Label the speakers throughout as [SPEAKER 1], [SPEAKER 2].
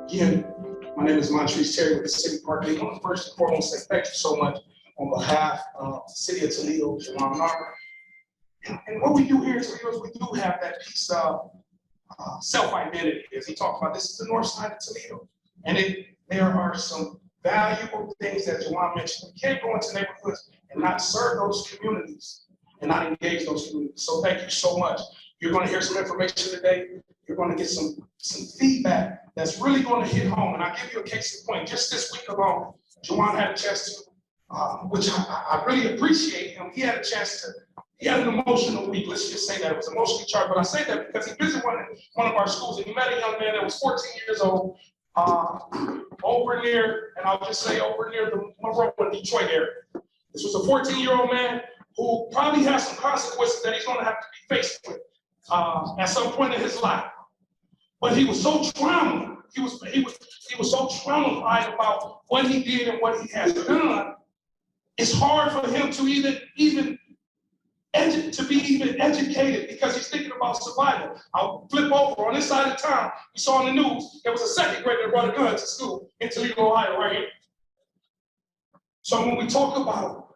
[SPEAKER 1] Again, my name is Montrese Terry with the City Park League. I want to first and foremost say thank you so much on behalf of the City of Toledo, JoJuan Armour. And what we do here in Toledo is we do have that piece of self-identity. As he talked about, this is the north side of Toledo. And there are some valuable things that JoJuan mentioned. We can't go into neighborhoods and not serve those communities and not engage those communities. So thank you so much. You're going to hear some information today. You're going to get some feedback that's really going to hit home. And I'll give you a case in point. Just this week alone, JoJuan had a chance to, which I really appreciate him. He had a chance to, he had an emotional week. Let's just say that it was emotionally charged. But I say that because he visited one of our schools and he met a young man that was 14 years old over near, and I'll just say over near the Monroe and Detroit area. This was a 14-year-old man who probably has some consequences that he's going to have to be faced with at some point in his life. But he was so traumatized. He was so traumatized about what he did and what he has done. It's hard for him to even be educated because he's thinking about survival. I'll flip over on this side of town. You saw in the news there was a second grader that brought a gun to school in Toledo, Ohio, right here. So when we talk about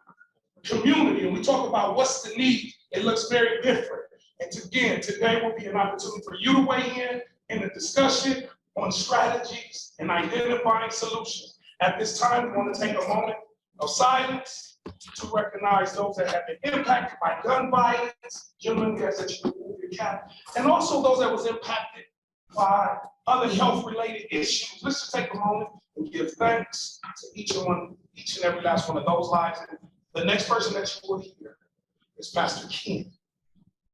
[SPEAKER 1] community and we talk about what's the need, it looks very different. And again, today will be an opportunity for you to weigh in the discussion on strategies and identifying solutions. At this time, we want to take a moment of silence to recognize those that have been impacted by gun violence. Gentlemen, we ask that you remove your cap. And also those that was impacted by other health-related issues. Let's just take a moment and give thanks to each and every last one of those lives. And the next person that you will hear is Pastor Ken,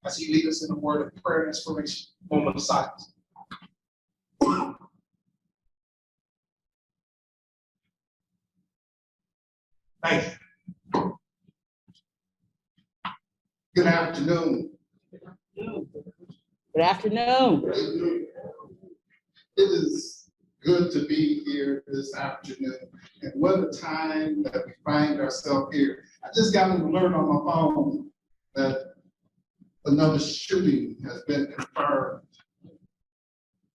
[SPEAKER 1] as he leads us in a word of prayer and inspiration. Moment of silence. Thank you.
[SPEAKER 2] Good afternoon.
[SPEAKER 3] Good afternoon.
[SPEAKER 2] It is good to be here this afternoon. And what a time that we find ourselves here. I just got an alert on my phone that another shooting has been confirmed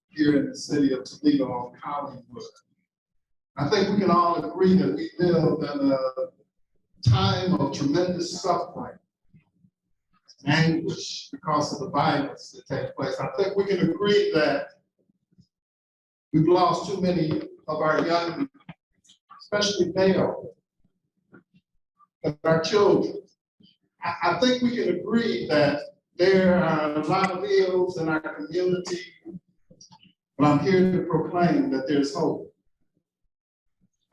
[SPEAKER 2] here in the city of Toledo on Collingwood. I think we can all agree that we live in a time of tremendous suffering and anguish because of the violence that takes place. I think we can agree that we've lost too many of our young, especially male, of our children. I think we can agree that there are a lot of ills in our community, but I'm here to proclaim that there's hope.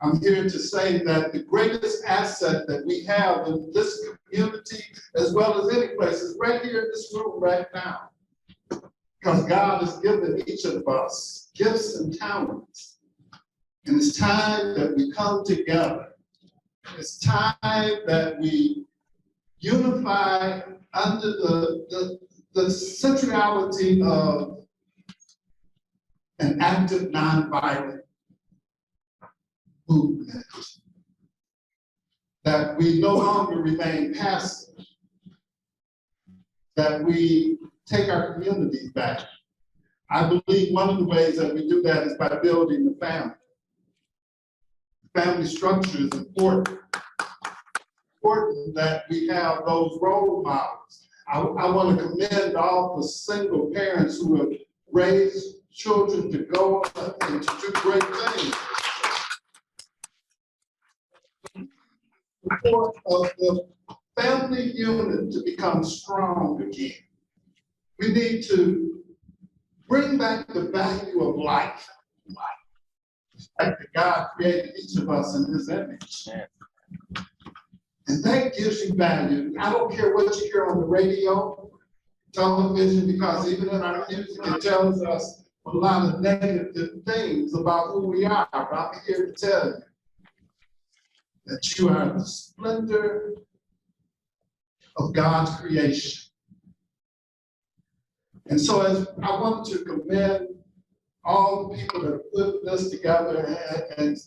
[SPEAKER 2] I'm here to say that the greatest asset that we have in this community, as well as any place, is right here in this room right now. Because God has given each of us gifts and talents. And it's time that we come together. It's time that we unify under the centrality of an active, nonviolent movement, that we no longer remain passive, that we take our communities back. I believe one of the ways that we do that is by building the family. Family structure is important. Important that we have those role models. I want to commend all the single parents who have raised children to go and to do great things. Support of the family unit to become strong again. We need to bring back the value of life. Like God created each of us in His image. And that gives you value. I don't care what you hear on the radio, television, because even in our music, it tells us a lot of negative things about who we are. But I'm here to tell you that you are the splendor of God's creation. And so as I want to commend all the people that have put this together and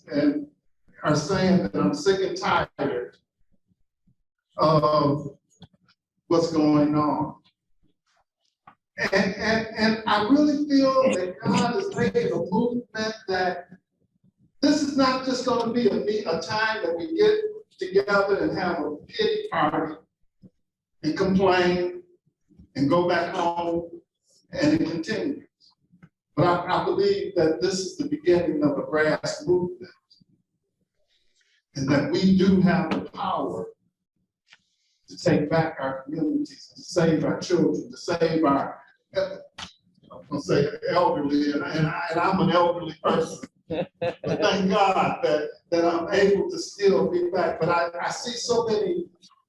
[SPEAKER 2] are saying that I'm sick and tired of what's going on. And I really feel that God is making a movement that this is not just going to be a time that we get together and have a pity party and complain and go back home and it continues. But I believe that this is the beginning of a grass movement and that we do have the power to take back our communities, to save our children, to save our, I'm gonna say elderly, and I'm an elderly person. But thank God that I'm able to still be back. But I see so many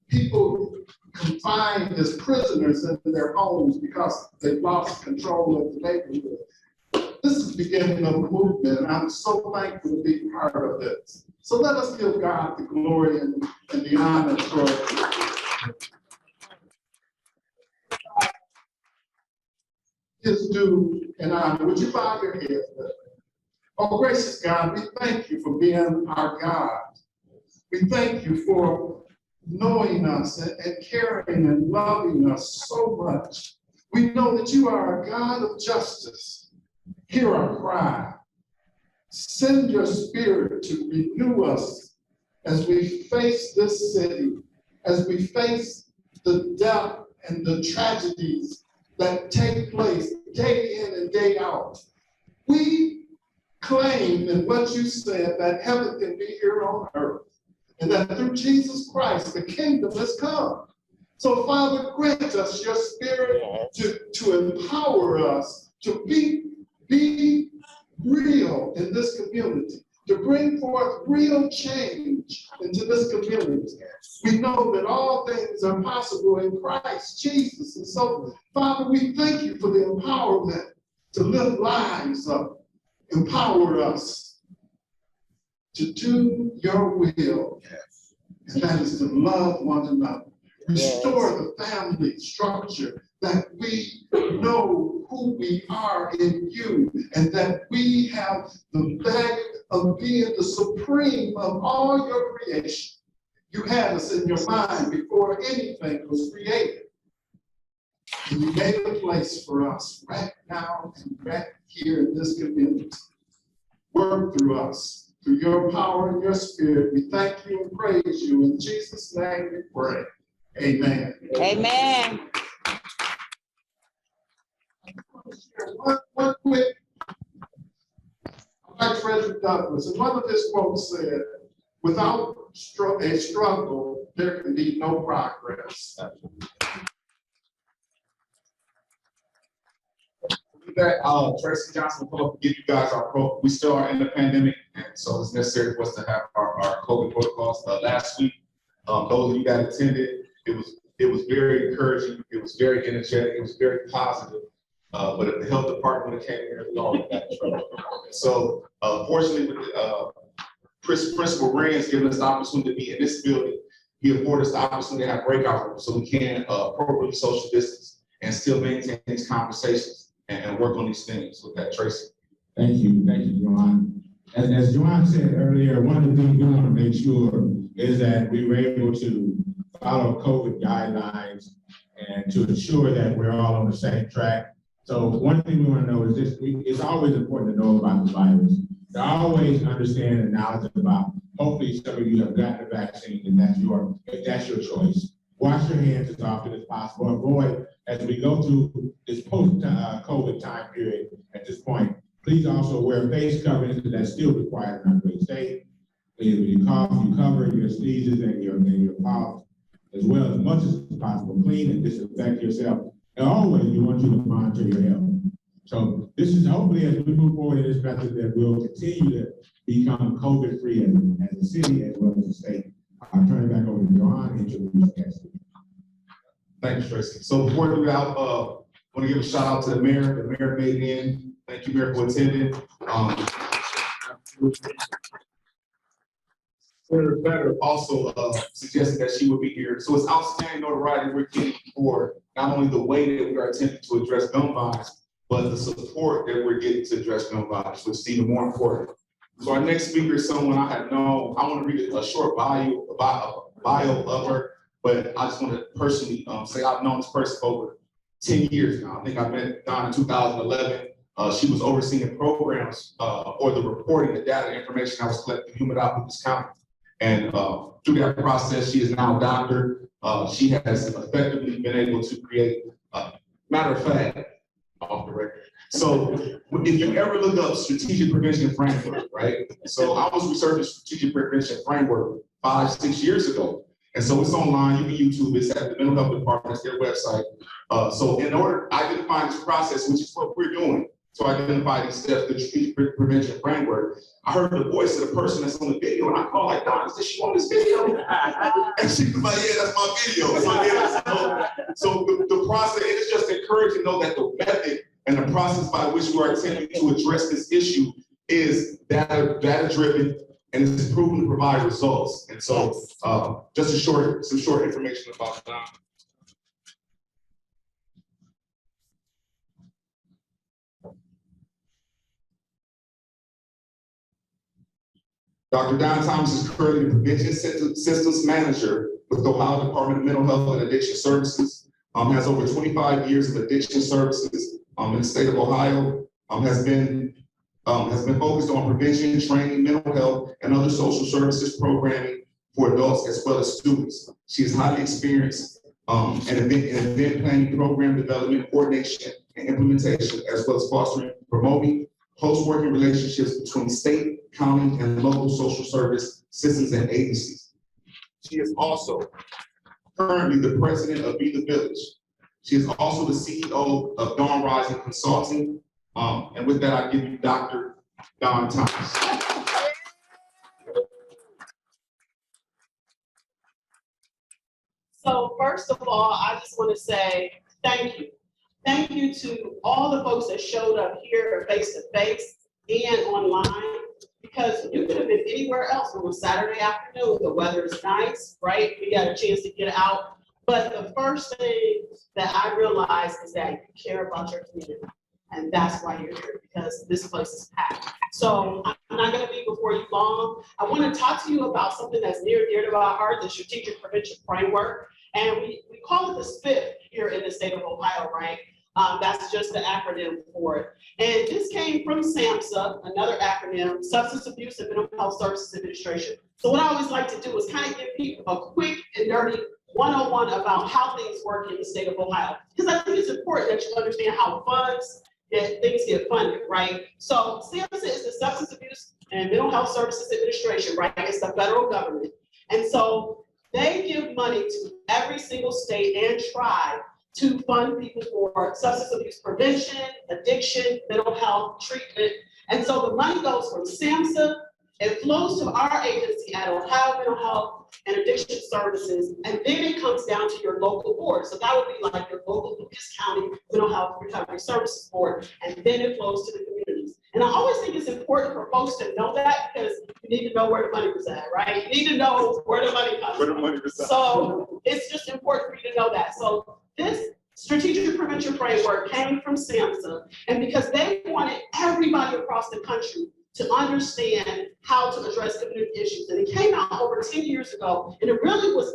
[SPEAKER 2] people confined as prisoners in their homes because they've lost control of the neighborhood. This is the beginning of a movement, and I'm so thankful to be part of this. So let us give God the glory and the honor for His due and honor. Would you bow your head with me? Oh, gracious God, we thank you for being our God. We thank you for knowing us and caring and loving us so much. We know that you are a God of justice. Hear our cry. Send your spirit to renew us as we face this city, as we face the death and the tragedies that take place day in and day out. We claim in what you said that heaven can be here on earth, and that through Jesus Christ, the kingdom has come. So Father, grant us your spirit to empower us to be real in this community, to bring forth real change into this community. We know that all things are possible in Christ Jesus. And so, Father, we thank you for the empowerment to live lives up. Empower us to do your will, and that is to love one another. Restore the family structure, that we know who we are in you, and that we have the value of being the supreme of all your creation. You had us in your mind before anything was created. And you made a place for us right now and right here in this community. Work through us, through your power and your spirit. We thank you and praise you. In Jesus' name we pray. Amen.
[SPEAKER 3] Amen.
[SPEAKER 2] One quick, like Frederick Douglass, and one of his quotes said, without a struggle, there can be no progress.
[SPEAKER 4] That Tracy Johnson will come up and give you guys our pro. We still are in the pandemic, and so it's necessary for us to have our COVID protocols. Last week, those of you that attended, it was very encouraging. It was very energetic. It was very positive. But if the health department came here, we all got in trouble. So fortunately, with Principal Rand's giving us the opportunity to be in this building, he afforded us the opportunity to have breakout rooms so we can appropriately social distance and still maintain these conversations and work on these things. With that, Tracy.
[SPEAKER 5] Thank you, JoJuan. As JoJuan said earlier, one of the things we want to make sure is that we were able to follow COVID guidelines and to ensure that we're all on the same track. So one thing we want to know is this: it's always important to know about the virus. To always understand and knowledge about. Hopefully, some of you have gotten the vaccine, and if that's your choice. Wash your hands as often as possible. Avoid, as we go through this post-COVID time period at this point, please also wear face coverings, because that's still required in our great state. When you cough, you cover your sneezes and your coughs, as well as much as possible. Clean and disinfect yourself. And always, we want you to monitor your health. So this is hopefully, as we move forward in this method, that we'll continue to become COVID-free as a city as well as a state. I'll turn it back over to JoJuan and introduce the guests.
[SPEAKER 4] Thanks, Tracy. So before we go out, I want to give a shout out to the mayor. The mayor made it in. Thank you, Mayor, for attending. Senator Better also suggested that she would be here. So it's outstanding notoriety we're getting for not only the way that we are attempting to address gun violence, but the support that we're getting to address gun violence, which is even more important. So our next speaker is someone I have known. I want to read a short bio of her, but I just want to personally say I've known this person for over 10 years now. I think I met Dawn in 2011. She was overseeing programs or the reporting, the data information I was collecting in Human Outputs County. And through that process, she is now a doctor. She has effectively been able to create, matter of fact, off the record. So if you ever look up strategic prevention framework, right? So I was researching strategic prevention framework 5-6 years ago. And so it's online, you can YouTube, it's at the mental health department, it's their website. So in order to identify this process, which is what we're doing, to identify these steps, the strategic prevention framework, I heard the voice of the person that's on the video, and I called like, Don, is she on this video? And she was like, yeah, that's my video. So the process, it is just encouraging to know that the method and the process by which we are attempting to address this issue is data-driven, and it's proven to provide results. And so just some short information about Don. Dr. Don Thomas is currently the Prevention Systems Manager with the Ohio Department of Mental Health and Addiction Services, has over 25 years of addiction services in the state of Ohio, has been focused on prevention, training, mental health, and other social services programming for adults as well as students. She is highly experienced in event planning, program development, coordination, and implementation, as well as fostering, promoting close working relationships between state, county, and local social service systems and agencies. She is also currently the president of Be the Village. She is also the CEO of Dawn Rising Consulting. And with that, I give you Dr. Don Thomas.
[SPEAKER 3] So first of all, I just want to say thank you. Thank you to all the folks that showed up here face to face and online, because you could have been anywhere else on a Saturday afternoon. The weather is nice, right? We got a chance to get out. But the first thing that I realized is that you care about your community. And that's why you're here, because this place is packed. So I'm not going to be before you long. I want to talk to you about something that's near and dear to our heart, the Strategic Prevention Framework. And we call it the SPIF here in the state of Ohio, right? That's just the acronym for it. And this came from SAMHSA, another acronym, Substance Abuse and Mental Health Services Administration. So what I always like to do is kind of give people a quick and dirty 101 about how things work in the state of Ohio. Because I think it's important that you understand how things get funded, right? So SAMHSA is the Substance Abuse and Mental Health Services Administration, right? It's the federal government. And so they give money to every single state and tribe to fund people for substance abuse prevention, addiction, mental health treatment. And so the money goes from SAMHSA, it flows to our agency at Ohio Mental Health and Addiction Services, and then it comes down to your local board. So that would be like your local Lucas County Mental Health Recovery Services Board, and then it flows to the communities. And I always think it's important for folks to know that, because you need to know where the money was at, right? You need to know where the money comes from. So it's just important for you to know that. So this strategic prevention framework came from SAMHSA, and because they wanted everybody across the country to understand how to address community issues. And it came out over 10 years ago, and it really was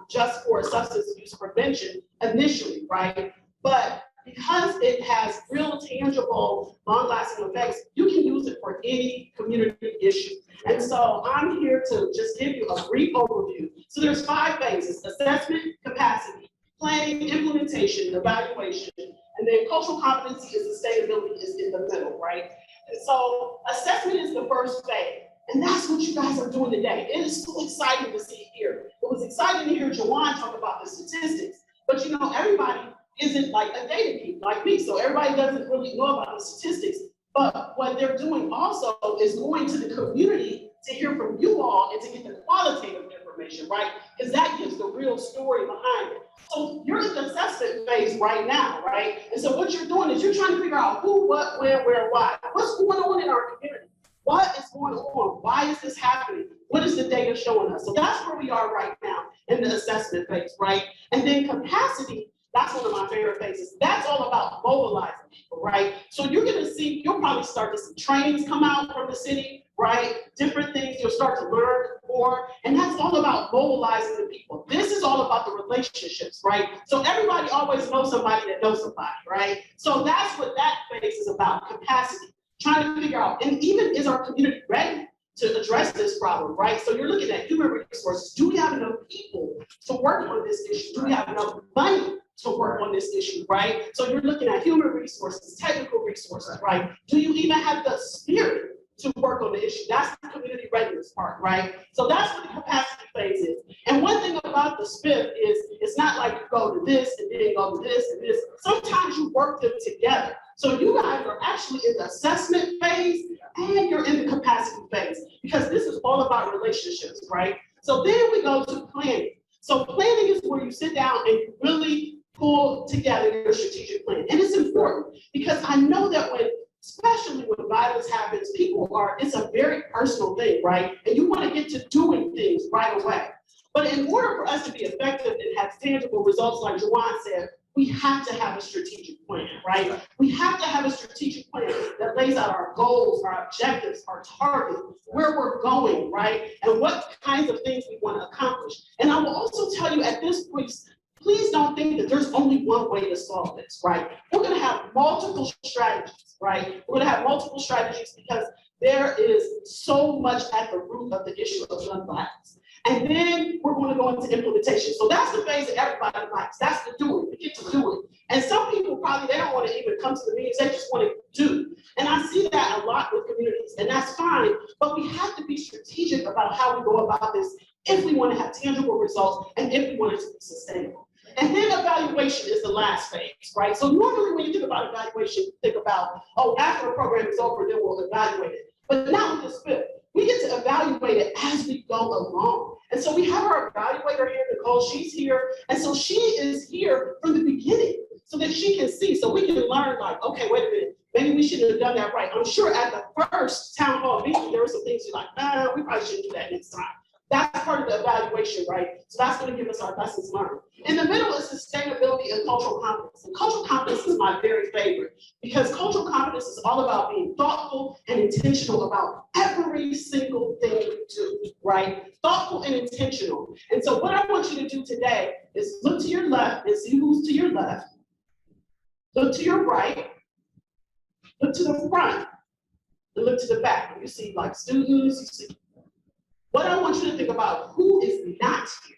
[SPEAKER 3] just for substance abuse prevention initially, right? But because it has real tangible, long-lasting effects, you can use it for any community issue. And so I'm here to just give you a brief overview. So there's 5 phases: assessment, capacity, planning, implementation, evaluation, and then cultural competency and sustainability is in the middle, right? And so assessment is the first phase, and that's what you guys are doing today. It is so exciting to see here. It was exciting to hear JoJuan talk about the statistics, but you know, everybody isn't like a data geek like me, so everybody doesn't really know about the statistics. But what they're doing also is going to the community to hear from you all and to get the qualitative information, right? Because that gives the real story behind it. So you're in the assessment phase right now, right? And so what you're doing is you're trying to figure out who, what, when, where, why. What's going on in our community? What is going on? Why is this happening? What is the data showing us? So that's where we are right now in the assessment phase, right? And then capacity, that's one of my favorite phases. That's all about mobilizing people, right? So you're gonna see, you'll probably start to see trainings come out from the city, right? Different things, you'll start to learn before, and that's all about mobilizing the people. This is all about the relationships, right? So everybody always knows somebody that knows somebody, right? So that's what that phase is about, capacity, trying to figure out, and even is our community ready to address this problem, right? So you're looking at human resources. Do we have enough people to work on this issue? Do we have enough money to work on this issue, right? So you're looking at human resources, technical resources, right? Do you even have the spirit to work on the issue? That's the community readiness part, right? So that's what the capacity phase is. And one thing about the SPIF is it's not like you go to this and then go to this and this. Sometimes you work them together. So you guys are actually in the assessment phase and you're in the capacity phase because this is all about relationships, right? So then we go to planning. So planning is where you sit down and you really pull together your strategic plan. And it's important because I know that especially when violence happens, it's a very personal thing, right? And you want to get to doing things right away. But in order for us to be effective and have tangible results, like JoJuan said, we have to have a strategic plan, right? We have to have a strategic plan that lays out our goals, our objectives, our targets, where we're going, right? And what kinds of things we want to accomplish. And I will also tell you at this point, please don't think that there's only one way to solve this, right? We're going to have multiple strategies, right? We're going to have multiple strategies because there is so much at the root of the issue of gun violence. And then we're going to go into implementation. So that's the phase that everybody likes. That's the do it. We get to do it. And some people probably, they don't want to even come to the meetings. They just want to do. And I see that a lot with communities, and that's fine. But we have to be strategic about how we go about this if we want to have tangible results and if we want it to be sustainable. And then evaluation is the last phase, right? So normally when you think about evaluation, you think about, oh, after the program is over, then we'll evaluate it. But not with the SPIF. We get to evaluate it as we go along. And so we have our evaluator here, Nicole, she's here. And so she is here from the beginning so that she can see, so we can learn like, okay, wait a minute, maybe we shouldn't have done that right. I'm sure at the first town hall meeting, there were some things you're like, we probably shouldn't do that next time. That's part of the evaluation, right? So that's going to give us our lessons learned. In the middle is sustainability and cultural competence. And cultural competence is my very favorite because cultural competence is all about being thoughtful and intentional about every single thing we do, right? Thoughtful and intentional. And so what I want you to do today is look to your left and see who's to your left. Look to your right. Look to the front. And look to the back. You see like students, you see. What I want you to think about, who is not here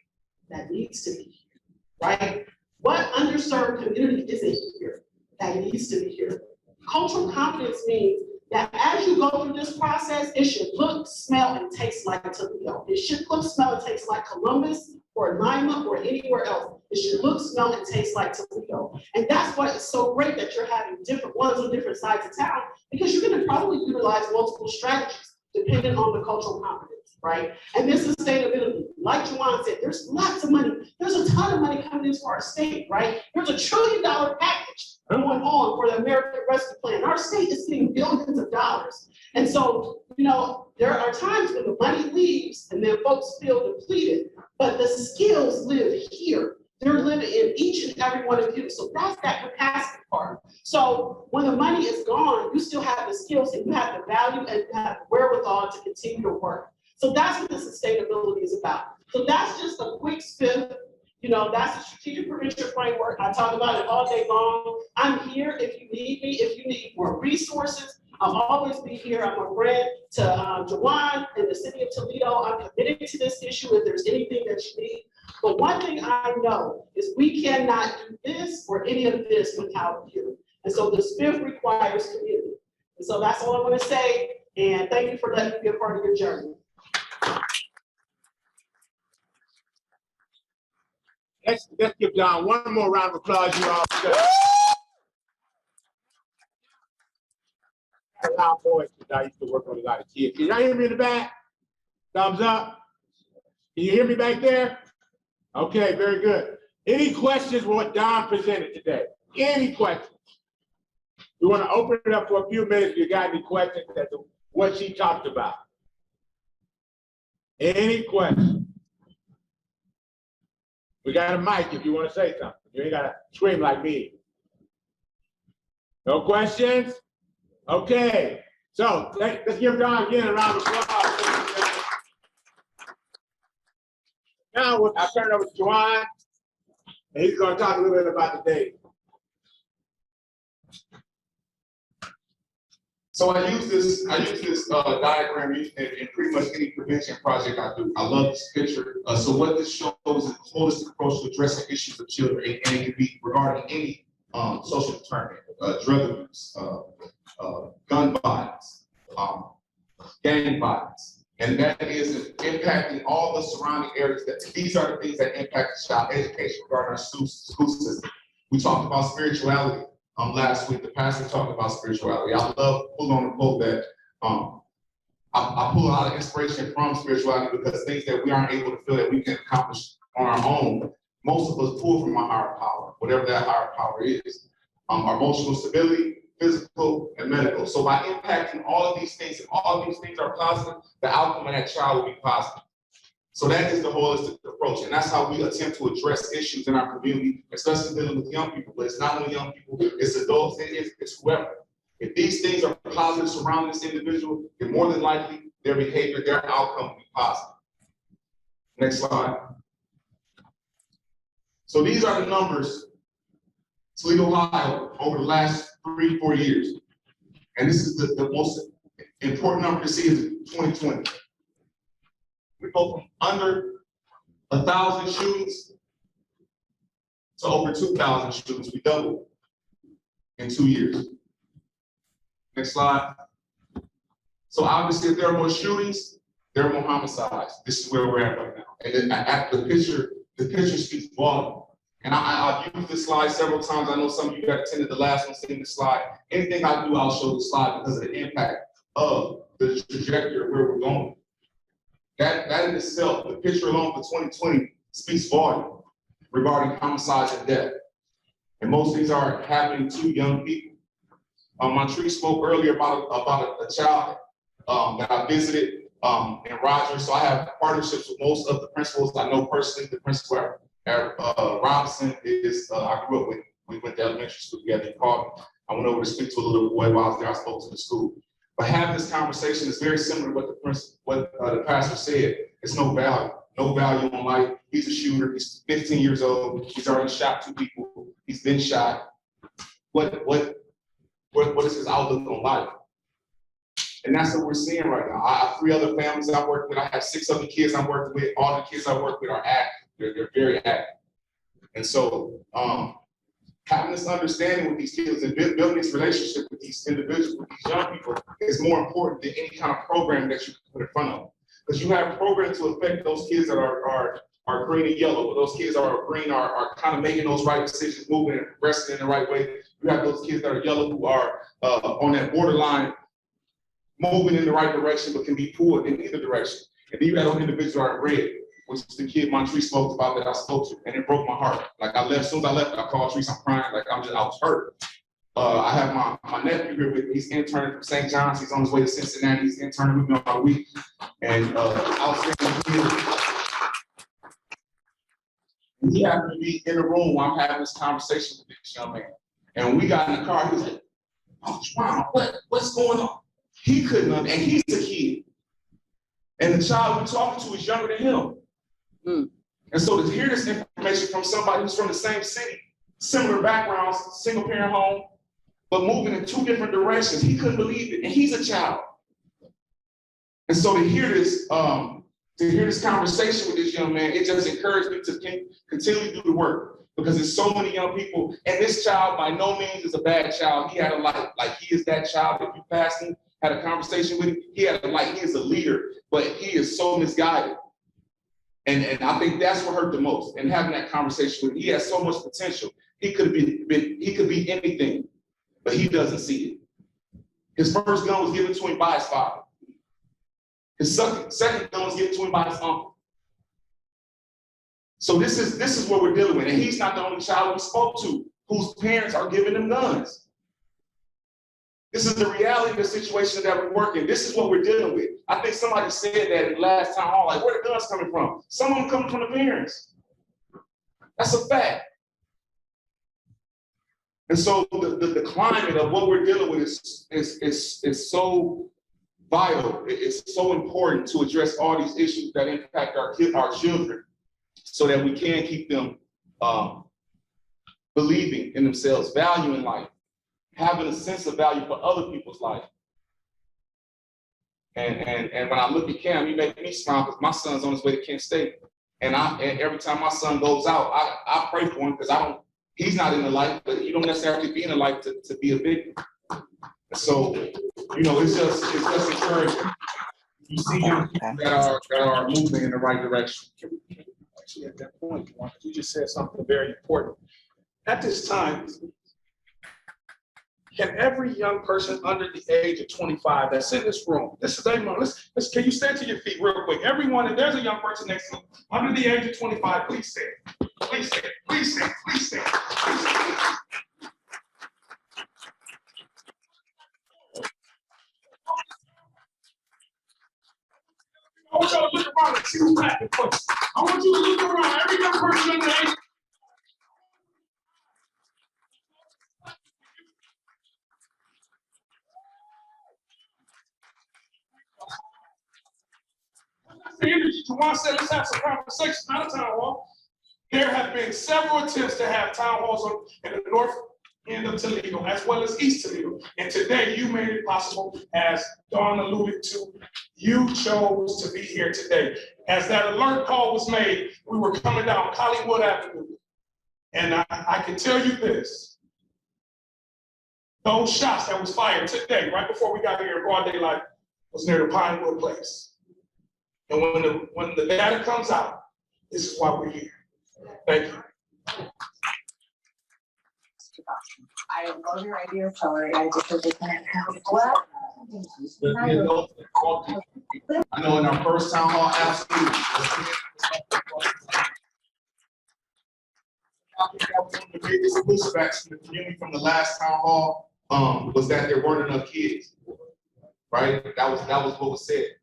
[SPEAKER 3] that needs to be here, right? What underserved community isn't here that needs to be here? Cultural competence means that as you go through this process, it should look, smell, and taste like Toledo. It should look, smell, and taste like Columbus or Lima or anywhere else. It should look, smell, and taste like Toledo. And that's why it's so great that you're having different ones on different sides of town, because you're gonna probably utilize multiple strategies depending on the cultural competence, right? And this sustainability, like JoJuan said, there's lots of money. There's a ton of money coming into our state, right? There's $1 trillion package going on for the American Rescue Plan. Our state is getting billions of dollars. And so, you know, there are times when the money leaves and then folks feel depleted, but the skills live here. They're living in each and every one of you. So that's that capacity part. So when the money is gone, you still have the skills and you have the value and you have the wherewithal to continue to work. So that's what the sustainability is about. So that's just a quick SPIF. You know, that's the strategic prevention framework. I talk about it all day long. I'm here if you need me, if you need more resources. I'll always be here. I'm a friend to JoJuan in the city of Toledo. I'm committed to this issue if there's anything that you need. But one thing I know is we cannot do this or any of this without you. And so the SPIF requires community. And so that's all I want to say. And thank you for letting me be a part of your journey.
[SPEAKER 6] Let's give Don one more round of applause, you all. Loud voice, because I used to work with a lot of kids. Can y'all hear me in the back? Thumbs up. Can you hear me back there? Okay, very good. Any questions with what Don presented today? Any questions? We want to open it up for a few minutes if you got any questions as to what she talked about. Any questions? We got a mic if you want to say something. You ain't got to scream like me. No questions? Okay. So let's give Don again a round of applause. Now, I'll turn it over to JoJuan, and he's gonna talk a little bit about the day.
[SPEAKER 4] So I use this diagram in pretty much any prevention project I do. I love this picture. So what this shows is a holistic approach to addressing issues of children, and it can be regarding any social determinant, drug abuse, gun violence, gang violence. And that is impacting all the surrounding areas. These are the things that impact the child education regarding our school system. We talked about spirituality. Last week, the pastor talked about spirituality. I love pulling on the quote that I pull a lot of inspiration from spirituality because things that we aren't able to feel that we can accomplish on our own, most of us pull from our higher power, whatever that higher power is. Our emotional stability, physical, and medical. So by impacting all of these things, and all of these things are positive, the outcome of that child will be positive. So that is the holistic approach, and that's how we attempt to address issues in our community, especially dealing with young people. But it's not only young people, it's adults, it's whoever. If these things are positive surrounding this individual, then more than likely their behavior, their outcome will be positive. Next slide. So these are the numbers, Toledo, Ohio, over the last 3-4 years. And this is the most important number to see is 2020. We go from under 1,000 shootings to over 2,000 shootings. We doubled in 2 years. Next slide. So obviously, if there are more shootings, there are more homicides. This is where we're at right now. And then after the picture speaks volume. And I've used this slide several times. I know some of you that attended the last one seen this slide. Anything I do, I'll show the slide because of the impact of the trajectory of where we're going. That in itself, the picture alone for 2020 speaks volume regarding homicides and death. And most of these are happening to young people. Montree spoke earlier about a child that I visited in Rogers. So I have partnerships with most of the principals I know personally. The principal at Robinson is, I grew up with. We went to elementary school together. He called me. I went over to speak to a little boy while I was there. I spoke to the school. But having this conversation is very similar to what the pastor said. It's no value on life. He's a shooter. He's 15 years old. He's already shot 2 people. He's been shot. What is his outlook on life? And that's what we're seeing right now. I have 3 other families I work with. I have 6 other kids I'm working with. All the kids I work with are active. They're very active. And so having this understanding with these kids and building this relationship with these individuals, with these young people, is more important than any kind of program that you can put in front of them. Because you have programs to affect those kids that are green and yellow, or those kids that are green are kind of making those right decisions, moving and progressing in the right way. You have those kids that are yellow who are on that borderline, moving in the right direction, but can be pulled in either direction. And then you have those individuals that are red, which is the kid Montree spoke about that I spoke to, and it broke my heart. Like I left, as soon as I left, I called Treese, I'm crying, like I was hurt. I have my nephew here with me. He's interning from St. John's. He's on his way to Cincinnati. He's interning with me on a week. And outstanding kid. And he happened to be in the room while I'm having this conversation with this young man. And when we got in the car, he was like, "Oh, wow, what's going on?" He couldn't, and he's a kid. And the child we're talking to is younger than him. And so to hear this information from somebody who's from the same city, similar backgrounds, single parent home, but moving in 2 different directions, he couldn't believe it. And he's a child. And so to hear this conversation with this young man, it just encouraged me to continue to do the work, because there's so many young people. And this child by no means is a bad child. He had a life. Like he is that child. If you passed him, had a conversation with him, he had a life. He is a leader, but he is so misguided. And I think that's what hurt the most. And having that conversation with him, he has so much potential. He could be anything, but he doesn't see it. His first gun was given to him by his father. His second gun was given to him by his uncle. So this is what we're dealing with. And he's not the only child we spoke to whose parents are giving them guns. This is the reality of the situation that we're working. This is what we're dealing with. I think somebody said that in the last town hall, like, where the guns coming from? Some of them coming from the parents. That's a fact. And so the climate of what we're dealing with is so vital. It's so important to address all these issues that impact our children. so that we can keep them believing in themselves, valuing life, having a sense of value for other people's life. And when I look at Cam, he makes me smile because my son's on his way to Kent State. And every time my son goes out, I pray for him because he's not in the life, but you don't necessarily be in the life to be a victim. So, it's just encouraging. You see young people that are moving in the right direction.
[SPEAKER 1] Actually, at that point, you just said something very important. At this time, can every young person under the age of 25 that's in this room, can you stand to your feet real quick? Everyone, if there's a young person next to you under the age of 25, please stand. Please stand, please stand, please stand, please stand. I want y'all to look around and see who's clapping first. I want you to look around, every young person under the age. The energy. JoJuan said, let's have some conversation, not a town hall. There have been several attempts to have town halls in the north end of Toledo, as well as East Toledo. And today you made it possible, as Dawn alluded to, you chose to be here today. As that alert call was made, we were coming down Hollywood Avenue. And I can tell you this, those shots that was fired today, right before we got here in broad daylight, was near the Pinewood Place. And when the data comes out, this is why we're here. Thank you.
[SPEAKER 7] I love your idea of celery. I just think what?
[SPEAKER 4] I know in our first town hall, absolutely. The biggest pushbacks from the community from the last town hall was that there weren't enough kids, right? That was what was said.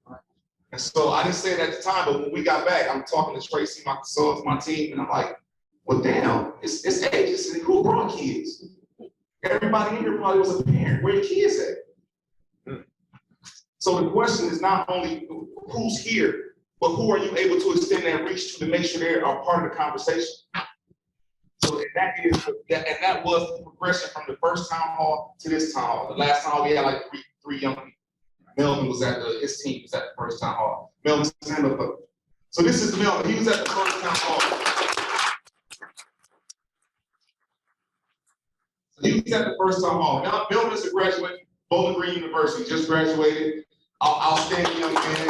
[SPEAKER 4] And so I didn't say it at the time, but when we got back, I'm talking to Tracy, my sons, my team, and I'm like, well, damn, it's ages. Who brought kids? Everybody in here probably was a parent. Where your kids at? So the question is not only who's here, but who are you able to extend that reach to make sure they are part of the conversation? So that was the progression from the first town hall to this town hall. The last town hall, we had like three young people. Melvin was his team was at the first town hall. Melvin, stand up. So this is Melvin. He was at the first town hall. So he was at the first town hall. Now, Melvin is a graduate, Bowling Green University, just graduated. Outstanding young man.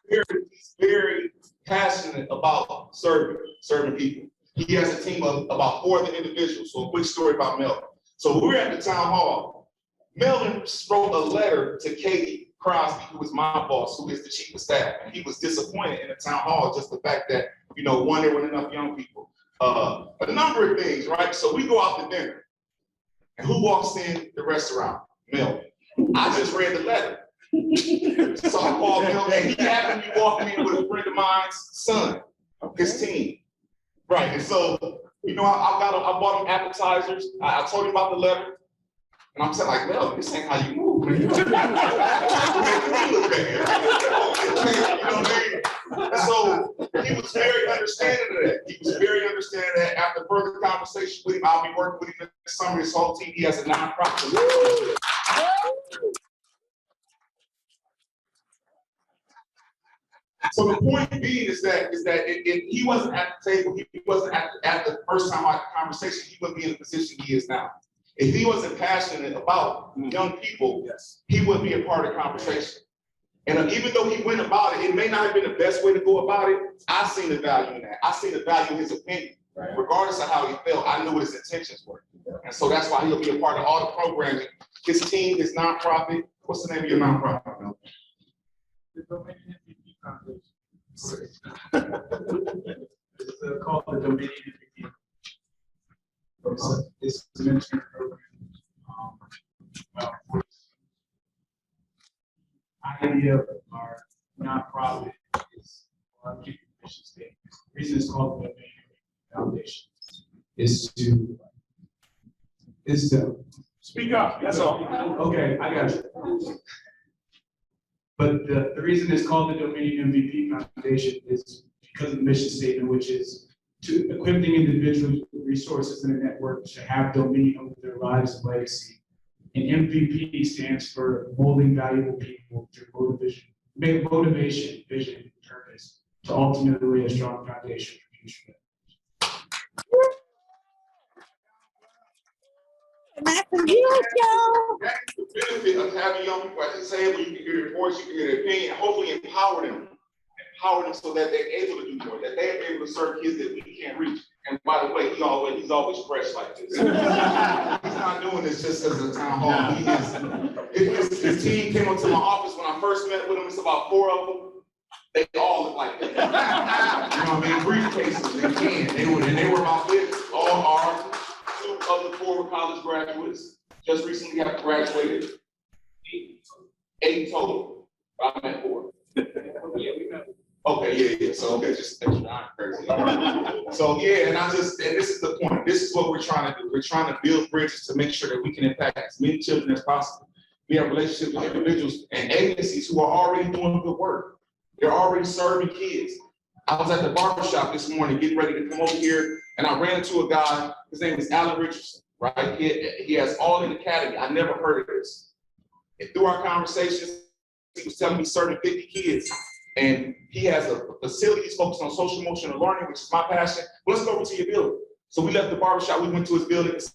[SPEAKER 4] He's very passionate about serving people. He has a team of about 4 other individuals. So a quick story about Melvin. So we were at the town hall. Melvin wrote a letter to Katie Crosby, who was my boss, who is the chief of staff. And he was disappointed in the town hall, just the fact that, one, there weren't enough young people. A number of things, right? So we go out to dinner. And who walks in the restaurant? Melvin. I just read the letter. So I called Melvin, and he happened to be walking in with a friend of mine's son, his team. Right, and so, I bought him appetizers. I told him about the letter. And I'm saying, like, Melvin, this ain't how you move, man. You know what I mean? So he was very understanding of that. He was very understanding that. After further conversation with him, I'll be working with him this summer. His whole team, he has a nonprofit. So the point being is that he wasn't at the table, he wasn't at the first time I had the conversation, he wouldn't be in the position he is now. If he wasn't passionate about young people, he wouldn't be a part of the conversation. And even though he went about it, it may not have been the best way to go about it. I seen the value in that. I seen the value in his opinion. Right. Regardless of how he felt, I knew what his intentions were. And so that's why he'll be a part of all the programming. His team, his nonprofit. What's the name of your nonprofit? No?
[SPEAKER 8] It's called the Dominion. It's a mentoring program. Idea of our nonprofit is our mission statement. The reason it's called the Dominion Foundation is to
[SPEAKER 1] Speak up, that's all.
[SPEAKER 8] Okay, I got you. But the reason it's called the Dominion MVP Foundation is because of the mission statement, which is to equipping individuals with resources in a network to have dominion over their lives and legacy. And MVP stands for molding valuable people through motivation, vision, and purpose to ultimately lay a strong foundation for future.
[SPEAKER 4] That's the benefit of having young people at the table. You can hear their voice, you can hear their opinion, and hopefully empower them so that they're able to do more, that they're able to serve kids that we can't reach. And by the way, he's always fresh like this. He's not doing this just as a town hall. His team came up to my office when I first met with him. It's about 4 of them. They all look like that. You know what I mean? Briefcases, they were about this. All are 2 of the 4 were college graduates. Just recently have graduated. 8 total. I met 4. Yeah, we met. Okay, yeah. So okay, just crazy. So yeah, and this is the point. This is what we're trying to do. We're trying to build bridges to make sure that we can impact as many children as possible. We have relationships with individuals and agencies who are already doing good work. They're already serving kids. I was at the barbershop this morning getting ready to come over here, and I ran into a guy. His name is Alan Richardson, right? He has All in Academy. I never heard of this. And through our conversations, he was telling me serving 50 kids. And he has a facility he's focused on social emotional learning, which is my passion. Well, let's go over to your building. So we left the barbershop, we went to his building. It's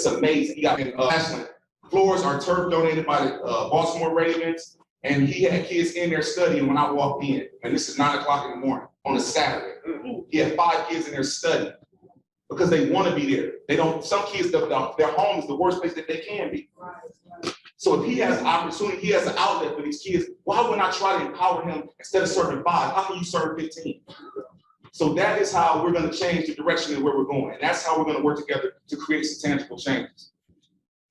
[SPEAKER 4] amazing. He got Ashland. Floors are turf donated by the Baltimore Ravens. And he had kids in there studying when I walked in. And this is 9 o'clock in the morning on a Saturday. He had 5 kids in there studying because they want to be there. Some kids, their home is the worst place that they can be. So if he has an opportunity, he has an outlet for these kids, why wouldn't I try to empower him instead of serving 5? How can you serve 15? So that is how we're going to change the direction of where we're going. And that's how we're going to work together to create some tangible changes.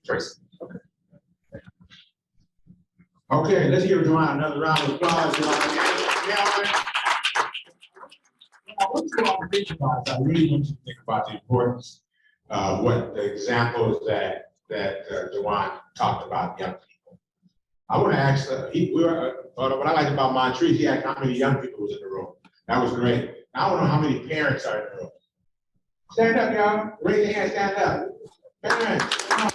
[SPEAKER 4] Tracy.
[SPEAKER 6] Okay, let's give JoJuan another round of applause. I want you all to think about, I really want you to think about the importance of what the examples that JoJuan talked about young people. I want to ask, what I liked about Montrese, he asked how many young people was in the room. That was great. I want to know how many parents are in the room. Stand up, y'all. Raise your hand, stand up. Parents, come on.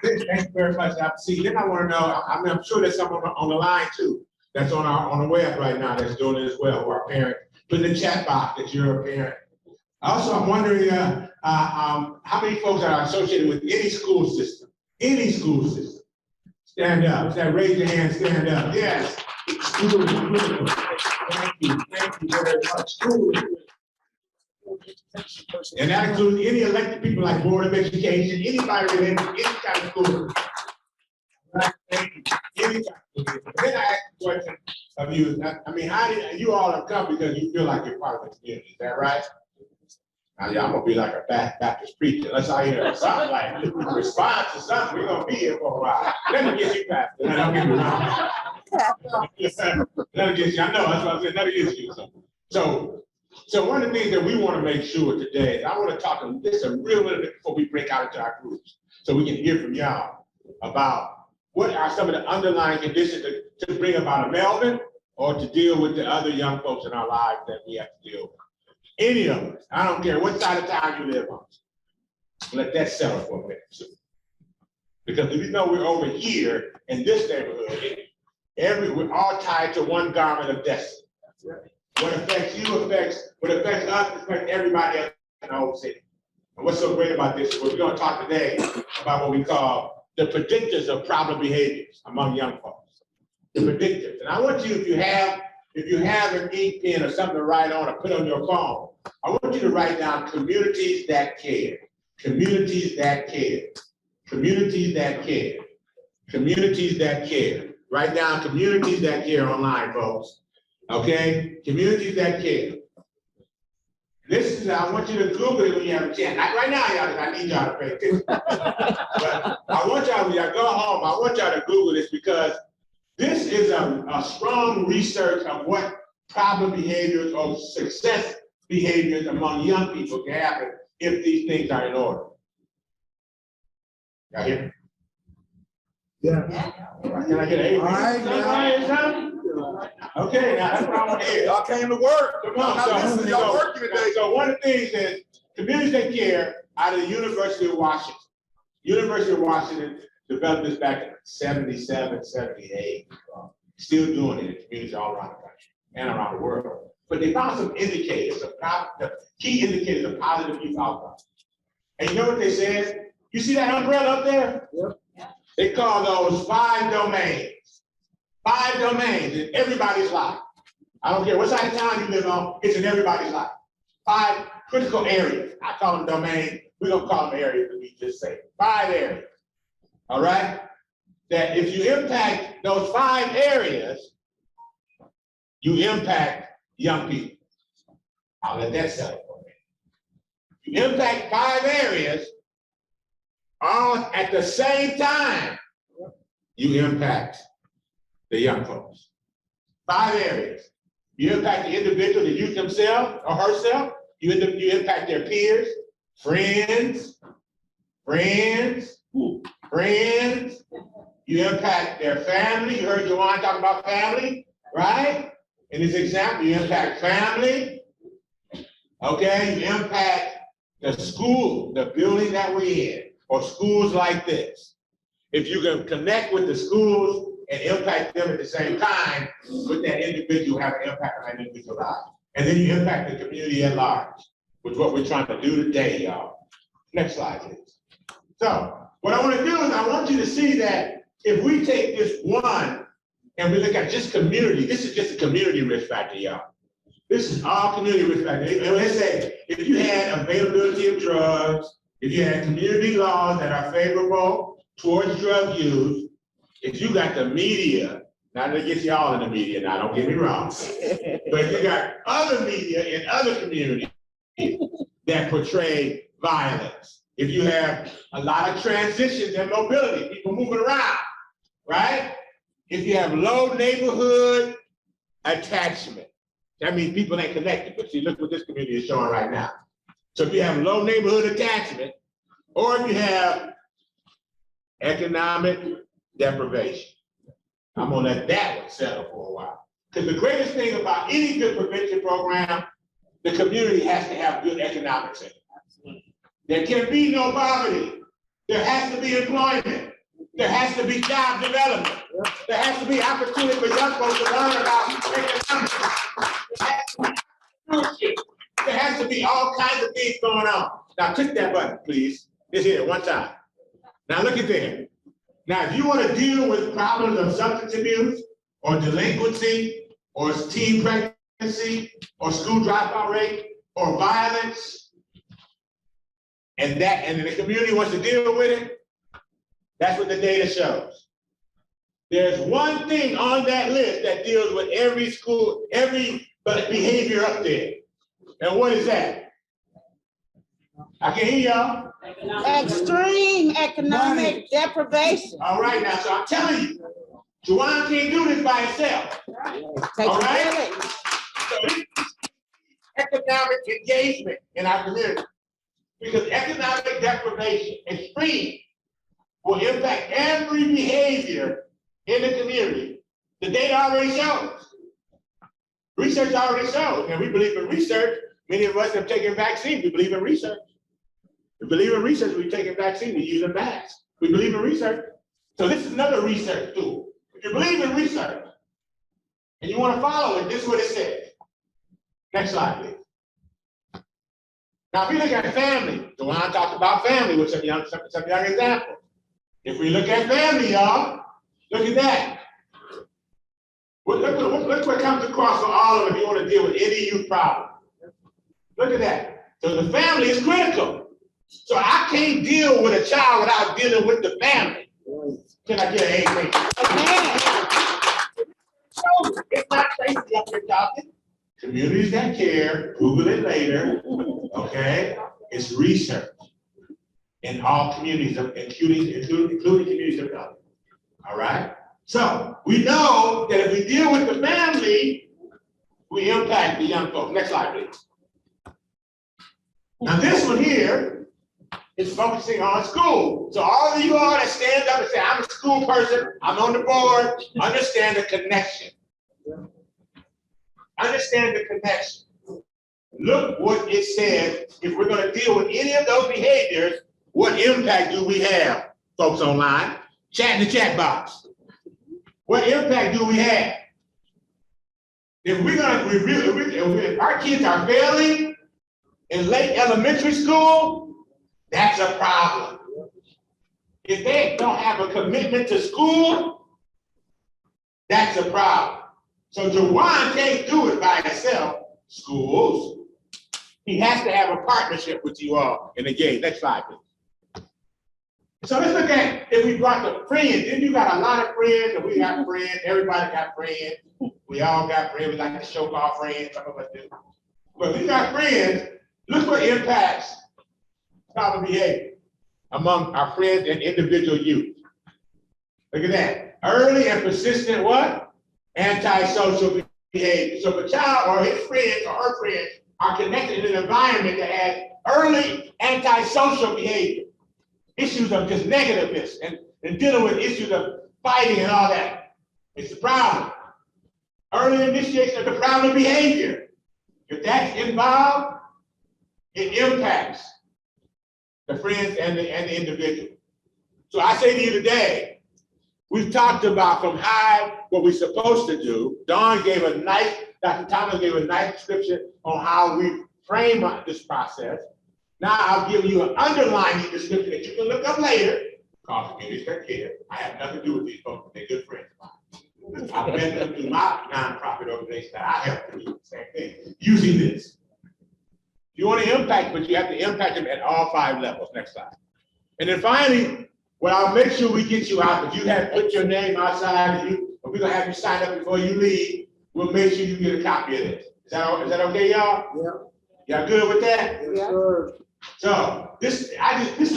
[SPEAKER 6] Thank you very much. See, then I want to know, I'm sure there's someone on the line too, that's on the web right now that's doing it as well, who are parents. Put in the chat box that you're a parent. Also, I'm wondering how many folks are associated with any school system? Any school system? Stand up. Raise your hand, stand up. Yes. School is critical. Thank you very much. School is critical. And that includes any elected people like Board of Education, anybody related to any kind of school. Right? Thank you. Any kind of school. Then I ask the question of you, I mean, how did you all have come because you feel like you're part of the community, is that right? Now, yeah, I'm gonna be like a Baptist preacher. Let's all hear something like response to something. We're gonna be here for a while. Let me get you, Pastor. Don't get me wrong. Let me get you. I know that's what I'm saying. Let me get you. So one of the things that we want to make sure today, I want to talk just a real little bit before we break out into our groups, so we can hear from y'all about what are some of the underlying conditions to bring about a Melvin or to deal with the other young folks in our lives that we have to deal with. Any of us, I don't care what side of town you live on. Let that settle for a minute. Because we know we're over here in this neighborhood, we're all tied to one garment of destiny. What affects you affects us, affects everybody else in the whole city. And what's so great about this is we're going to talk today about what we call the predictors of problem behaviors among young folks. The predictors. And I want you, if you have an ink pen or something to write on or put on your phone, I want you to write down communities that care. Communities that care. Communities that care. Communities that care. Write down communities that care online, folks. Okay? Communities that care. This is, I want you to Google it when you have a chance. Not right now, y'all, I need y'all to pay attention. But I want y'all, when y'all go home, I want y'all to Google this because this is a strong research of what problem behaviors or success behaviors among young people can happen if these things are in order. Y'all hear me?
[SPEAKER 8] Yeah.
[SPEAKER 6] Can I get a?
[SPEAKER 8] All right,
[SPEAKER 6] Somebody, okay, now that's what I want to hear.
[SPEAKER 4] Y'all came to work.
[SPEAKER 6] Come on,
[SPEAKER 4] Y'all
[SPEAKER 6] so,
[SPEAKER 4] listening, y'all working today.
[SPEAKER 6] so one of the things is communities that care out of the University of Washington. University of Washington developed this back in 77, 78. Still doing it in communities all around the country and around the world. But they found some indicators, the key indicators of positive youth outcomes. And you know what they said? You see that umbrella up there?
[SPEAKER 8] Yep.
[SPEAKER 6] They call those 5 domains. 5 domains in everybody's life. I don't care what side of town you live on, it's in everybody's life. 5 critical areas. I call them domains. We don't call them areas, but we just say 5 areas. All right? That if you impact those 5 areas, you impact young people. I'll let that settle for me. You impact 5 areas all at the same time, you impact the young folks. 5 areas. You impact the individual, the youth themselves or herself. You impact their peers, friends. You impact their family. You heard JoJuan talk about family, right? In this example, you impact family. Okay, you impact the school, the building that we're in, or schools like this. If you can connect with the schools and impact them at the same time, with that individual, have an impact on that individual life. And then you impact the community at large, which is what we're trying to do today, y'all. Next slide, please. So what I want to do is I want you to see that if we take this one and we look at just community, this is just a community risk factor, y'all. This is all community risk factor. And let's say if you had availability of drugs, if you had community laws that are favorable towards drug use, if you got the media, not to get y'all in the media now, don't get me wrong, but if you got other media in other communities that portray violence, if you have a lot of transitions and mobility, people moving around, right? If you have low neighborhood attachment, that means people ain't connected, but see, look what this community is showing right now. So if you have low neighborhood attachment, or if you have economic deprivation, I'm gonna let that one settle for a while. Because the greatest thing about any good prevention program, the community has to have good economics in it. There can be no poverty. There has to be employment. There has to be job development. There has to be opportunity for young folks to learn about economics. There has to be all kinds of things going on. Now click that button, please. Just hit it one time. Now look at there. Now, if you want to deal with problems of substance abuse or delinquency or teen pregnancy or school dropout rate or violence, and the community wants to deal with it, that's what the data shows. There's one thing on that list that deals with every school, every behavior up there. And what is that? I can hear y'all.
[SPEAKER 9] Extreme economic deprivation.
[SPEAKER 6] All right, now, so I'm telling you, JoJuan can't do this by himself. All right? So this is economic engagement in our community. Because economic deprivation, extreme, will impact every behavior in the community. The data already shows. Research already shows, and we believe in research. Many of us have taken vaccines. We believe in research. We believe in research. We've taken vaccines. We use masks. We believe in research. So this is another research tool. If you believe in research and you want to follow it, this is what it says. Next slide, please. Now, if we look at family, JoJuan talked about family with some young examples. If we look at family, y'all, look at that. Look what comes across for all of them if you want to deal with any youth problem. Look at that. So the family is critical. So I can't deal with a child without dealing with the family. Can I get an amen? So it's not crazy up here talking. Communities that care, Google it later, okay? It's research in all communities, including communities of color, all right? So we know that if we deal with the family, we impact the young folks. Next slide, please. Now this one here is focusing on school. So all of you all that stand up and say, I'm a school person, I'm on the board, understand the connection. Understand the connection. Look what it says. If we're going to deal with any of those behaviors, what impact do we have, folks online? Chat in the chat box. What impact do we have? If we're going to review, if our kids are failing in late elementary school, that's a problem. If they don't have a commitment to school, that's a problem. So JoJuan can't do it by himself. Schools, he has to have a partnership with you all in the game. Next slide, please. So let's look at if we brought the friends. Then you got a lot of friends, and we got friends. Everybody got friends. We all got friends. We like to show our friends. Some of us do. But we got friends. Look what impacts problem behavior among our friends and individual youth. Look at that. Early and persistent what? Antisocial behavior. So if a child or his friends or her friends are connected in an environment that has early antisocial behavior, issues of just negativeness and dealing with issues of fighting and all that, it's a problem. Early initiation of the problem behavior. If that's involved, it impacts the friends and the individual. So I say to you today, we've talked about from high what we're supposed to do. Dr. Thomas gave a nice description on how we frame this process. Now I'll give you an underlying description that you can look up later. Called Communities That Care. I have nothing to do with these folks. They're good friends of mine. I've met them through my nonprofit organization that I help to do the same thing, using this. You want to impact, but you have to impact them at all 5 levels. Next slide. And then finally, well, I'll make sure we get you out, but you have put your name outside of you, but we're gonna have you sign up before you leave. We'll make sure you get a copy of this. Is that okay, y'all? Yeah. Y'all good with that?
[SPEAKER 9] Yes, sir.
[SPEAKER 6] So this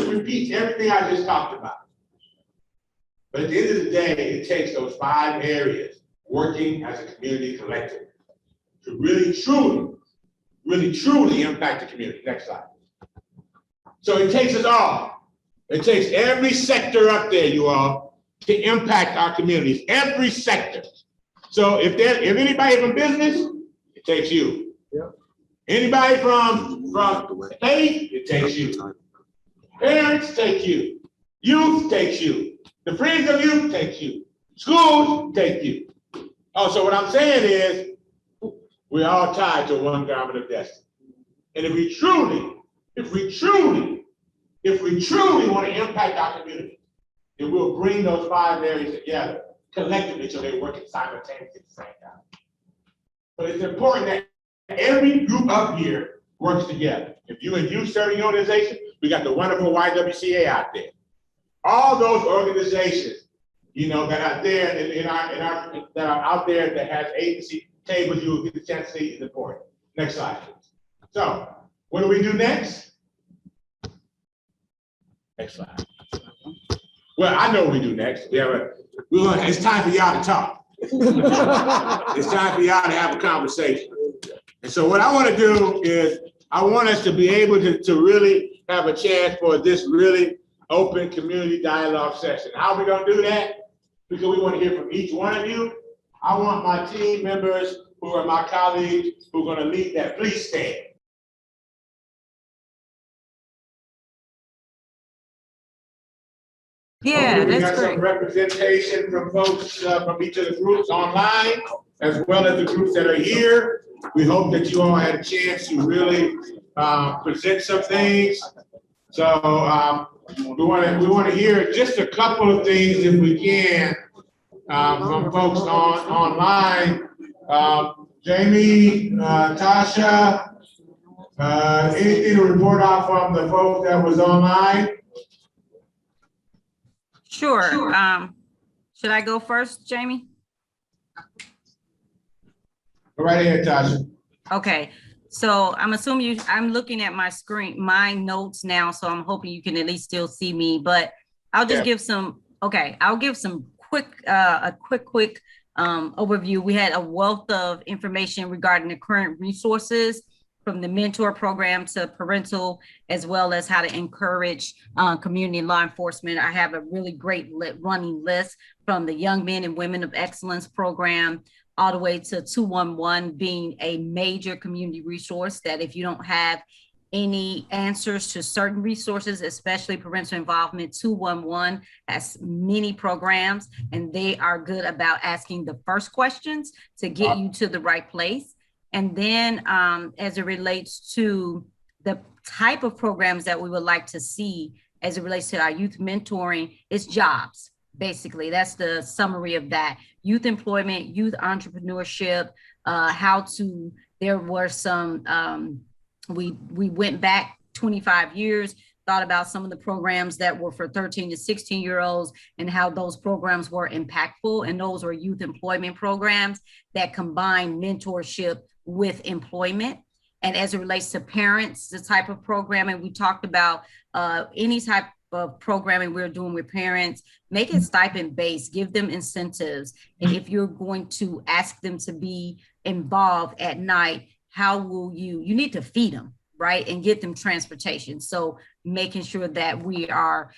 [SPEAKER 6] repeats everything I just talked about. But at the end of the day, it takes those 5 areas working as a community collective to really truly impact the community. Next slide. So it takes us all. It takes every sector up there, you all, to impact our communities. Every sector. So if anybody from business, it takes you. Yep. Anybody from faith, it takes you. Parents take you. Youth takes you. The friends of youth takes you. Schools take you. Oh, so what I'm saying is we're all tied to one garment of destiny. And if we truly want to impact our community, then we'll bring those 5 areas together collectively so they're working simultaneously at the same time. But it's important that every group up here works together. If you're in youth serving organization, we got the wonderful YWCA out there. All those organizations, that are there that are out there that has agency tables you will get the chance to see is important. Next slide, please. So, what do we do next? Next slide. Well, I know what we do next. It's time for y'all to talk. It's time for y'all to have a conversation. And so what I want to do is I want us to be able to really have a chance for this really open community dialogue session. How are we going to do that? Because we want to hear from each one of you. I want my team members who are my colleagues who are going to lead that. Please stand.
[SPEAKER 10] Yeah,
[SPEAKER 6] we
[SPEAKER 10] that's
[SPEAKER 6] got
[SPEAKER 10] great.
[SPEAKER 6] some representation from folks from each of the groups online, as well as the groups that are here. We hope that you all had a chance to really present some things. So we want to hear just a couple of things if we can from folks online. Jamie, Tasha, anything to report out from the folks that was online?
[SPEAKER 10] Sure. Should I go first, Jamie?
[SPEAKER 6] Go right ahead, Tasha.
[SPEAKER 10] Okay. So I'm assuming I'm looking at my screen, my notes now, so I'm hoping you can at least still see me, but I'll just give some, I'll give some quick overview. We had a wealth of information regarding the current resources from the mentor program to parental, as well as how to encourage community law enforcement. I have a really great running list from the Young Men and Women of Excellence program all the way to 211 being a major community resource that if you don't have any answers to certain resources, especially parental involvement, 211 has many programs, and they are good about asking the first questions to get you to the right place. And then as it relates to the type of programs that we would like to see as it relates to our youth mentoring, it's jobs. Basically, that's the summary of that. Youth employment, youth entrepreneurship, there were some, we went back 25 years, thought about some of the programs that were for 13 to 16-year-olds and how those programs were impactful. And those were youth employment programs that combine mentorship with employment. And as it relates to parents, the type of programming we talked about, any type of programming we're doing with parents, make it stipend based, give them incentives. And if you're going to ask them to be involved at night, how will you need to feed them, right? And get them transportation. So making sure that we are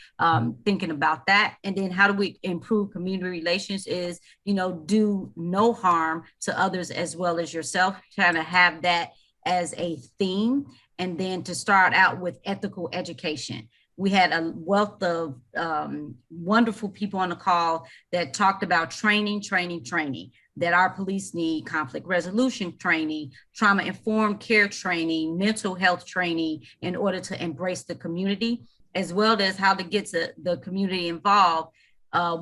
[SPEAKER 10] thinking about that. And then how do we improve community relations is, do no harm to others as well as yourself, kind of have that as a theme. And then to start out with ethical education. We had a wealth of wonderful people on the call that talked about training, that our police need conflict resolution training, trauma-informed care training, mental health training in order to embrace the community, as well as how to get the community involved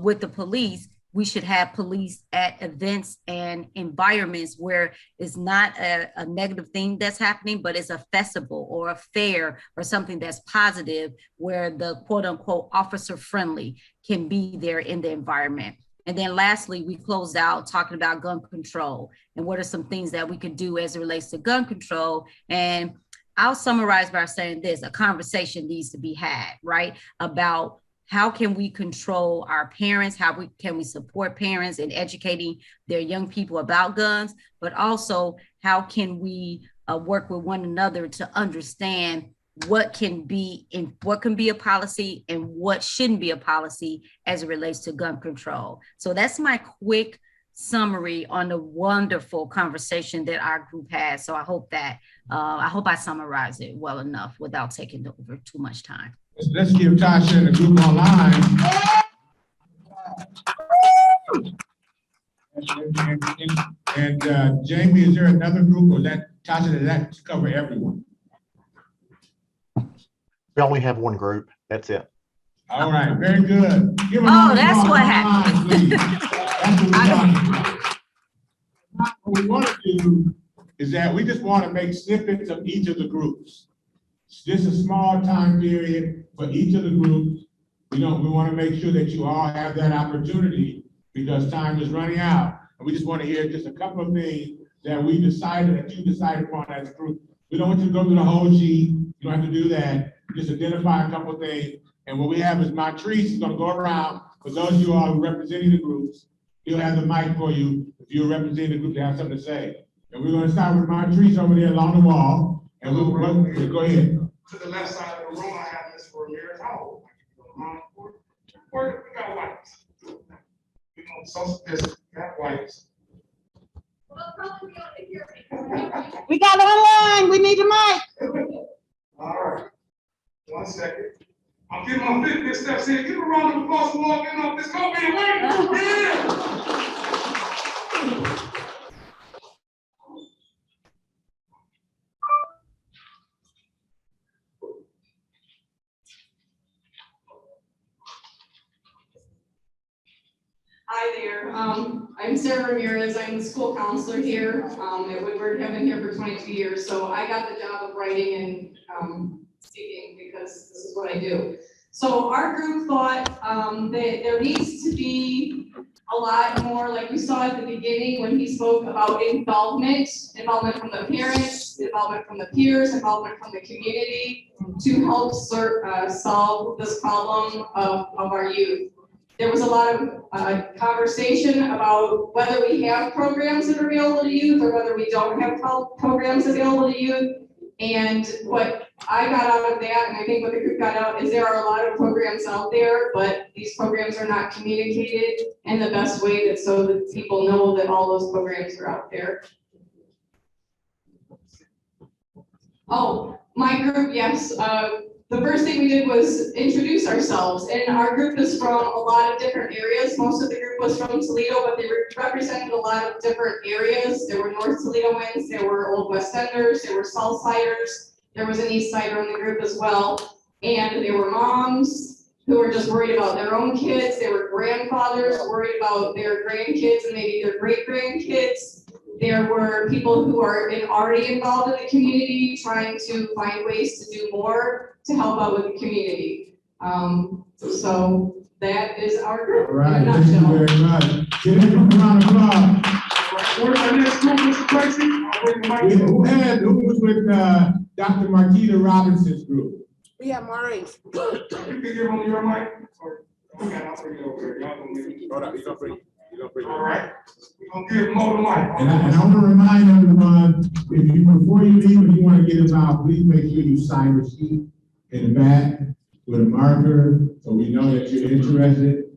[SPEAKER 10] with the police. We should have police at events and environments where it's not a negative thing that's happening, but it's a festival or a fair or something that's positive where the quote unquote officer friendly can be there in the environment. And then lastly, we closed out talking about gun control and what are some things that we could do as it relates to gun control. And I'll summarize by saying this: a conversation needs to be had, right? About how can we control our parents? Can we support parents in educating their young people about guns? But also, how can we work with one another to understand what can be a policy and what shouldn't be a policy as it relates to gun control? So that's my quick summary on the wonderful conversation that our group had. So I hope I summarize it well enough without taking over too much time.
[SPEAKER 5] Let's give Tasha and the group online. And Jamie, is there another group, or that Tasha, does that cover everyone?
[SPEAKER 11] We only have one group. That's it.
[SPEAKER 5] All right, very good.
[SPEAKER 10] That's what happened.
[SPEAKER 5] What we want to do is that we just want to make snippets of each of the groups. Just a small time period for each of the groups. We want to make sure that you all have that opportunity because time is running out. And we just want to hear just a couple of things that you decided upon as a group. We don't want you to go through the whole sheet. You don't have to do that. Just identify a couple of things. And what we have is Montrese is going to go around. For those of you all who are representing the groups, he'll have the mic for you if you're representing the group to have something to say. And we're going to start with Montrese over there along the wall. And we'll go ahead.
[SPEAKER 1] To the left side of the room, I have Ms. Ramirez. How where we got whites? We know social distance, got whites.
[SPEAKER 9] We got online. We need a mic.
[SPEAKER 1] All right. 1 second. I'm getting my Fitbit steps in. Give a round of applause for walking up. This gonna be a win. Yeah.
[SPEAKER 12] Hi there, I'm Sarah Ramirez. I'm the school counselor here at Woodward. I've been here for 22 years, so I got the job of writing and speaking because this is what I do. So our group thought that there needs to be a lot more, like we saw at the beginning when he spoke about involvement from the parents, involvement from the peers, involvement from the community to help solve this problem of our youth. There was a lot of conversation about whether we have programs that are available to youth or whether we don't have programs available to youth. And what I got out of that, and I think what the group got out, is there are a lot of programs out there, but these programs are not communicated in the best way that so that people know that all those programs are out there. Oh, my group, yes. The first thing we did was introduce ourselves, and our group is from a lot of different areas. Most of the group was from Toledo, but they represented a lot of different areas. There were North Toledoans, there were Old West Enders, there were South Siders, there was an East Sider in the group as well. And there were moms who were just worried about their own kids. There were grandfathers worried about their grandkids and maybe their great grandkids. There were people who are already involved in the community, trying to find ways to do more to help out with the community. So that is our group.
[SPEAKER 5] All right, thank you very much. Give them a round of applause.
[SPEAKER 1] Where's our next group, Mr. Tracy? I'll bring the mic.
[SPEAKER 5] Who was with Dr. Marquita Robinson's group?
[SPEAKER 9] We have Maurice.
[SPEAKER 1] You can give them your mic. Or, okay, I'll bring it over here. Y'all gonna make it.
[SPEAKER 6] Hold on, he's gonna bring it.
[SPEAKER 1] All right. We're gonna give them all the mic.
[SPEAKER 5] And I want to remind everyone, before you leave, if you want to get us out, please make sure you sign the sheet in the back with a marker, so we know that you're interested.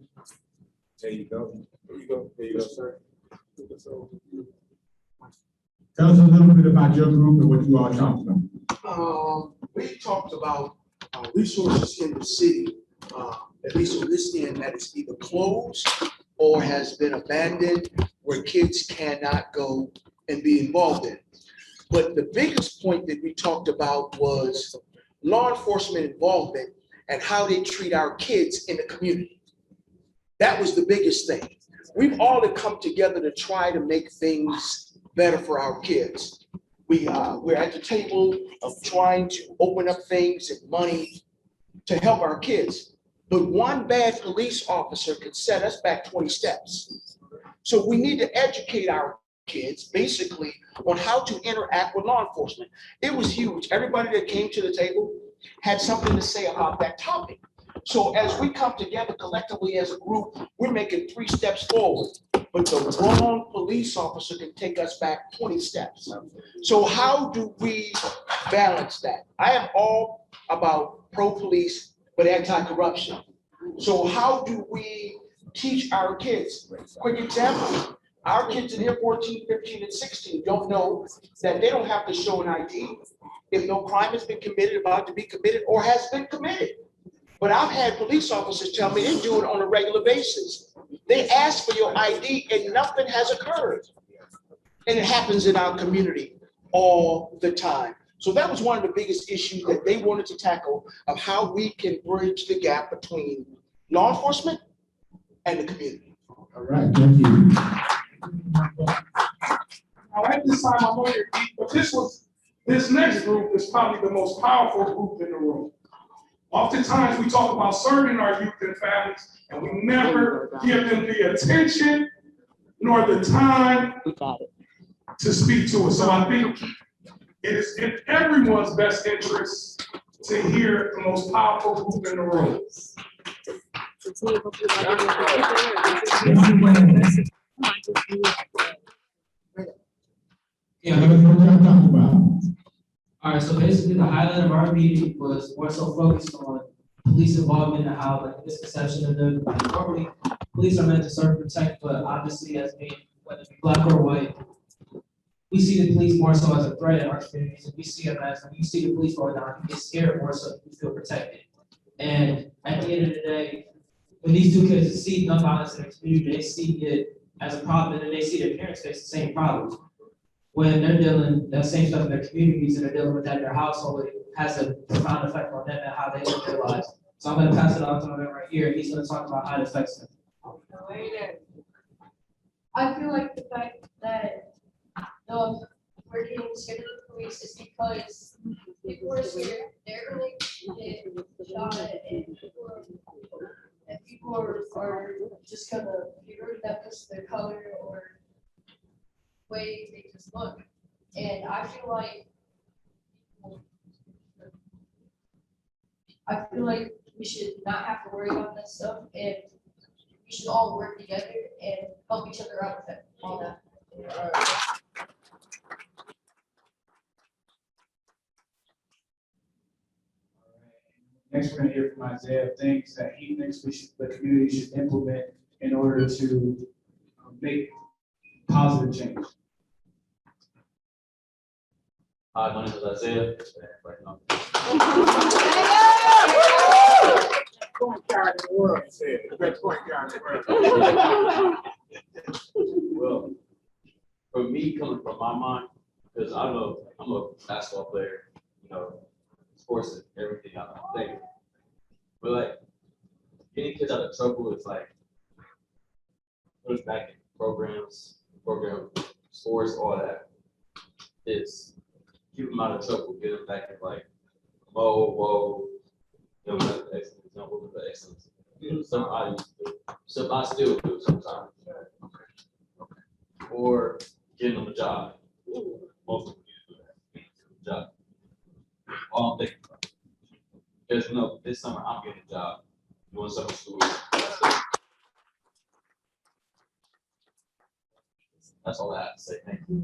[SPEAKER 6] There you go. There you go. There you go, sir.
[SPEAKER 5] Tell us a little bit about your group and what you all talked about.
[SPEAKER 13] We talked about resources in the city, at least on this end, that is either closed or has been abandoned, where kids cannot go and be involved in. But the biggest point that we talked about was law enforcement involvement and how they treat our kids in the community. That was the biggest thing. We've all come together to try to make things better for our kids. We're at the table of trying to open up things and money to help our kids. But one bad police officer could set us back 20 steps. So we need to educate our kids basically on how to interact with law enforcement. It was huge. Everybody that came to the table had something to say about that topic. So as we come together collectively as a group, we're making 3 steps forward, but the wrong police officer can take us back 20 steps. So how do we balance that? I am all about pro-police, but anti-corruption. So how do we teach our kids? Quick example, our kids in here 14, 15, and 16 don't know that they don't have to show an ID if no crime has been committed, about to be committed, or has been committed. But I've had police officers tell me they do it on a regular basis. They ask for your ID and nothing has occurred. And it happens in our community all the time. So that was one of the biggest issues that they wanted to tackle, of how we can bridge the gap between law enforcement and the community.
[SPEAKER 5] All right, thank you.
[SPEAKER 1] Now at this time, I'm going to repeat, but this next group is probably the most powerful group in the room. Oftentimes we talk about serving our youth and families, and we never give them the attention nor the time to speak to us. So I think it is in everyone's best interest to hear the most powerful group in the room.
[SPEAKER 5] Yeah, what y'all talking about?
[SPEAKER 14] All right, so basically the highlight of our meeting was more so focused on police involvement and how like the misconception of them. Normally, police are meant to serve and protect, but obviously as being, whether it be black or white, we see the police more so as a threat in our communities. And we see them as, when you see the police going down, you get scared more so you feel protected. And at the end of the day, when these 2 kids see gun violence in the community, they see it as a problem, and then they see their parents face the same problems. When they're dealing that same stuff in their communities and they're dealing with that in their household, it has a profound effect on them and how they live their lives. So I'm gonna pass it on to him right here. He's gonna talk about how it affects them.
[SPEAKER 15] I feel like the fact that we're getting scared of the police is because people are scared. They're gonna get shot and people are just gonna be rude at that because of their color or way they just look. And I feel like we should not have to worry about that stuff, and we should all work together and help each other out with all that.
[SPEAKER 8] Next, we're gonna hear from Isaiah, things that he thinks the community should implement in order to make positive change.
[SPEAKER 16] Hi, my name is Isaiah. Right now.
[SPEAKER 6] Point guard in the world, he said. The best point guard in the world.
[SPEAKER 16] Well, for me, coming from my mind, because I'm a basketball player, you know, sports is everything I think. But like, getting kids out of trouble is like putting back in programs, sports, all that. It's keep them out of trouble, get them back in like, whoa, you know, excellence, you know, what was the excellence? You know, some I still do sometimes. Or getting them a job. Most of them do that. Get them a job. All I'm thinking about. Because you know, this summer I'm getting a job, doing summer school. That's all I have to say. Thank you.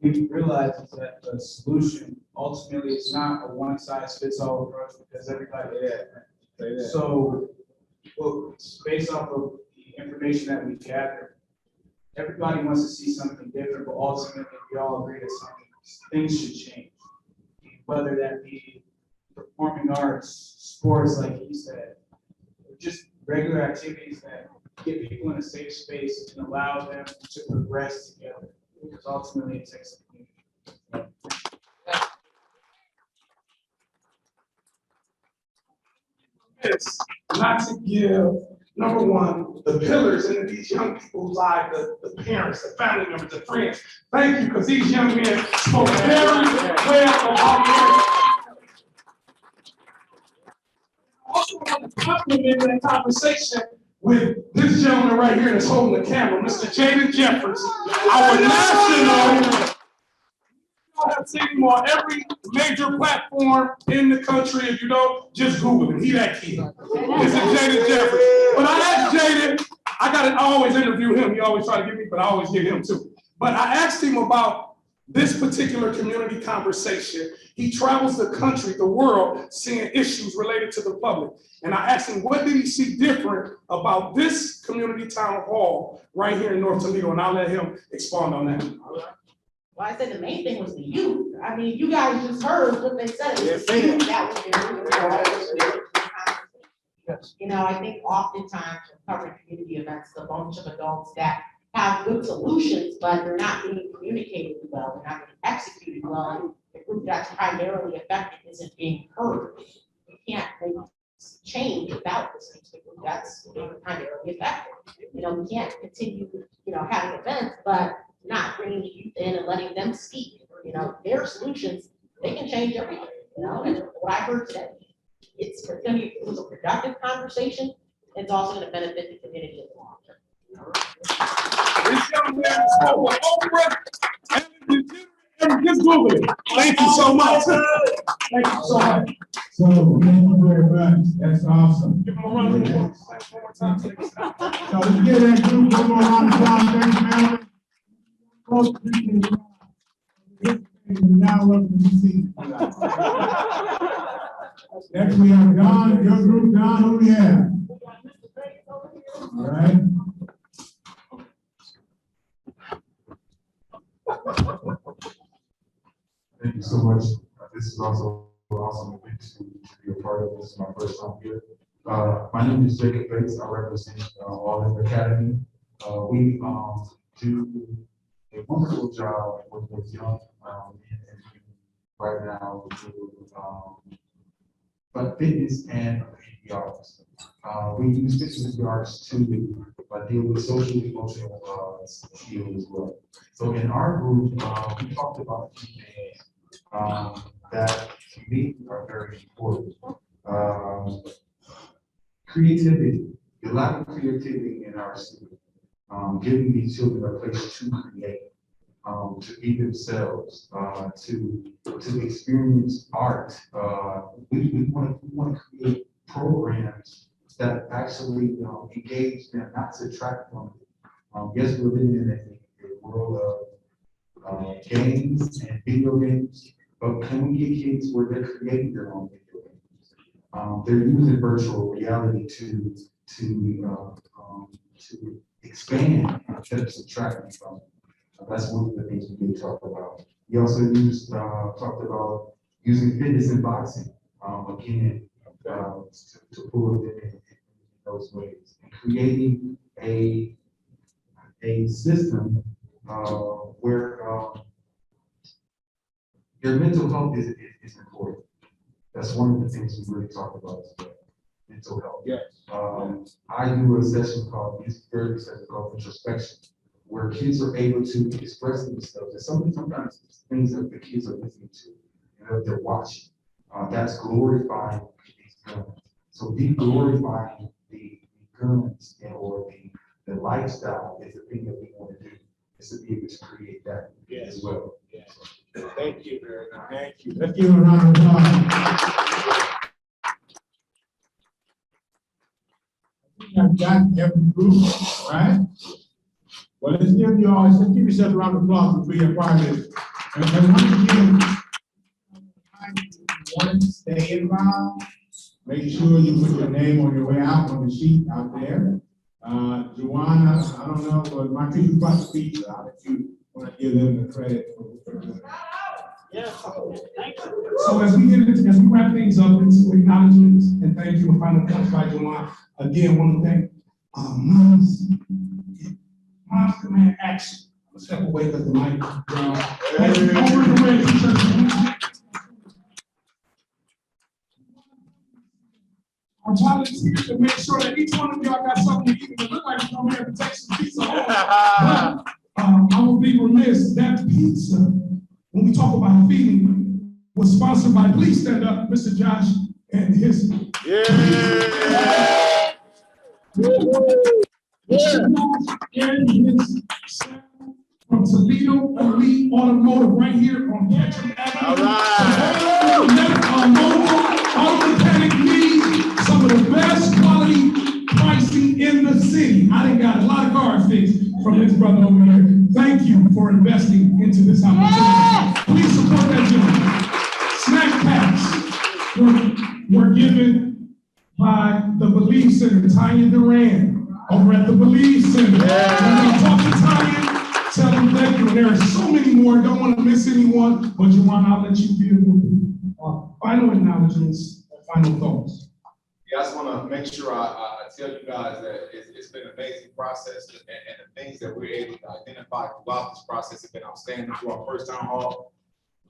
[SPEAKER 8] We realize is that the solution ultimately is not a one-size-fits-all approach because everybody is different. So, well, based off of the information that we gathered, everybody wants to see something different, but ultimately we all agree that things should change. Whether that be performing arts, sports, like he said, or just regular activities that get people in a safe space and allow them to progress together. Because ultimately it takes a community.
[SPEAKER 1] It's not to give, number one, the pillars into these young people's lives, the parents, the family members, the friends. Thank you, because these young men spoke very well about their. Also, I want to compliment that conversation with this gentleman right here that's holding the camera, Mr. Jaden Jeffers, our national. I have seen him on every major platform in the country. If you don't, just Google him. He that kid. Mr. Jaden Jeffers. When I asked Jaden, I always interview him. He always try to get me, but I always get him too. But I asked him about this particular community conversation. He travels the country, the world, seeing issues related to the public. And I asked him, what did he see different about this community town hall right here in North Toledo? And I'll let him expound on that.
[SPEAKER 17] Well, I said the main thing was the youth. I mean, you guys just heard what they said. It was the youth that was you know, I think oftentimes when covering community events, the bunch of adults that have good solutions, but they're not being communicated well, they're not being executed well, and the group that's primarily affected isn't being heard. You can't make change without listening to the group that's being primarily affected. You know, we can't continue, you know, having events, but not bringing the youth in and letting them speak. You know, their solutions, they can change everything. You know, and what I heard today, it's going to be it was a productive conversation. It's also going to benefit the community in the long term.
[SPEAKER 1] This young man spoke with Oprah and just Google it. Thank you so much. Thank you so much.
[SPEAKER 5] So, thank you very much. That's awesome.
[SPEAKER 1] Give him a round of applause. One more time.
[SPEAKER 5] So let's give that group one more round of applause. Thank you, man. Now welcome to see. Next we have Don, your group, Don, who we have? All right.
[SPEAKER 18] Thank you so much. This is also awesome event to be a part of. This is my first time here. My name is Jacob Bates. I represent All In Academy. We do a wonderful job with young men and women right now but fitness and the arts. We use fitness and the arts to deal with social emotional skills as well. So in our group, we talked about a few things that to me are very important. Creativity, a lot of creativity in our school. Giving these children a place to create, to be themselves, to experience art. We want to create programs that actually engage them, not subtract from them. Yes, we're living in a world of games and video games, but can we get kids where they're creating their own video games? They're using virtual reality to expand instead of subtracting from. That's one of the things we did talk about. We also talked about using fitness and boxing, again, to pull it in those ways, and creating a system where your mental health is important. That's one of the things we really talked about as well, mental health.
[SPEAKER 6] Yes.
[SPEAKER 18] I do a session called music therapy session called introspection, where kids are able to express themselves. And sometimes it's things that the kids are listening to and that they're watching. That's glorifying these guns. So de-glorifying the guns or the lifestyle is the thing that we want to do, is to be able to create that as well.
[SPEAKER 6] Yes. Thank you very much. Thank you.
[SPEAKER 5] Let's give a round of applause. I've got every group, right? Well, let's give yourself a round of applause for being part of this. And once again, want to stay involved, make sure you put your name on your way out on the sheet out there. JoJuan, I don't know, but my people brought the pizza. I'll let you want to give them the credit for doing that.
[SPEAKER 3] Yes, thank you.
[SPEAKER 1] So as we wrap things up, it's acknowledgements and thank you. A final touch by JoJuan. Again, want to thank Mom's Command Action. I'm gonna step away because the mic. Our volunteers to make sure that each one of y'all got something to eat. It look like you come here to take some pizza home. But I will be remiss. That pizza, when we talk about feeding, was sponsored by, please stand up, Mr. Josh and his. And his from Toledo Elite Automotive right here on Ketchum Avenue.
[SPEAKER 6] All right.
[SPEAKER 1] Auto mechanic needs some of the best quality pricing in the city. I done got a lot of cars fixed from this brother over here. Thank you for investing into this opportunity. Please support that gentleman. Snack packs were given by the Believe Center, Tanya Duran, over at the Believe Center. We're gonna talk to Tanya, tell them thank you. And there are so many more, don't want to miss anyone, but JoJuan, I'll let you deal with final acknowledgements, final thoughts.
[SPEAKER 4] Yeah, I just want to make sure I tell you guys that it's been an amazing process, and the things that we're able to identify throughout this process have been outstanding. Through our first town hall,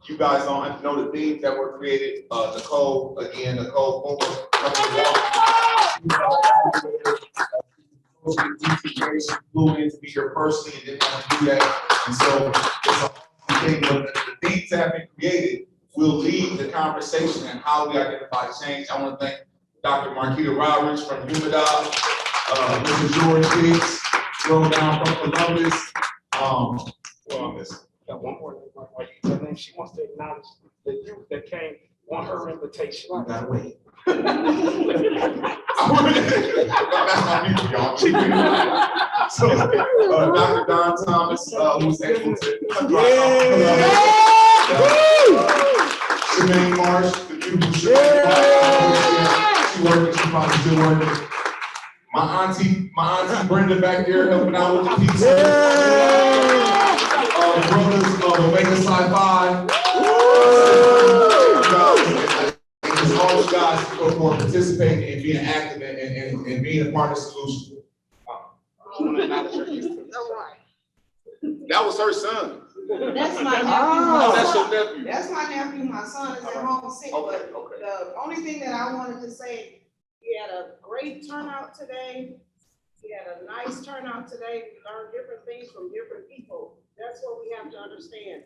[SPEAKER 4] you guys don't know the themes that were created. Nicole flew in to be here personally and didn't want to do that, and so it's a whole thing. But the themes that have been created will lead the conversation and how we identify change. I want to thank Dr. Marquita Roberts from Humidog, Mr. George Hicks, thrown down from Columbus.
[SPEAKER 1] Got one more. Her name, she wants to acknowledge the youth that came on her invitation.
[SPEAKER 4] I gotta wait. So, Dr. Don Thomas, who was able to Shemaine Marsh, the beautiful Shemaine Marsh. She working, she probably still working. My auntie Brenda back there helping out with the pizza. The brothers of Omega Sci-Fi. And all you guys for participating and being active and being a part of the solution. That was her son.
[SPEAKER 17] That's my nephew.
[SPEAKER 4] Oh, that's your nephew.
[SPEAKER 17] That's my nephew. My son is at home sick,
[SPEAKER 4] Okay,
[SPEAKER 17] but the only thing that I wanted to say, we had a great turnout today. We had a nice turnout today. We learned different things from different people. That's what we have to understand.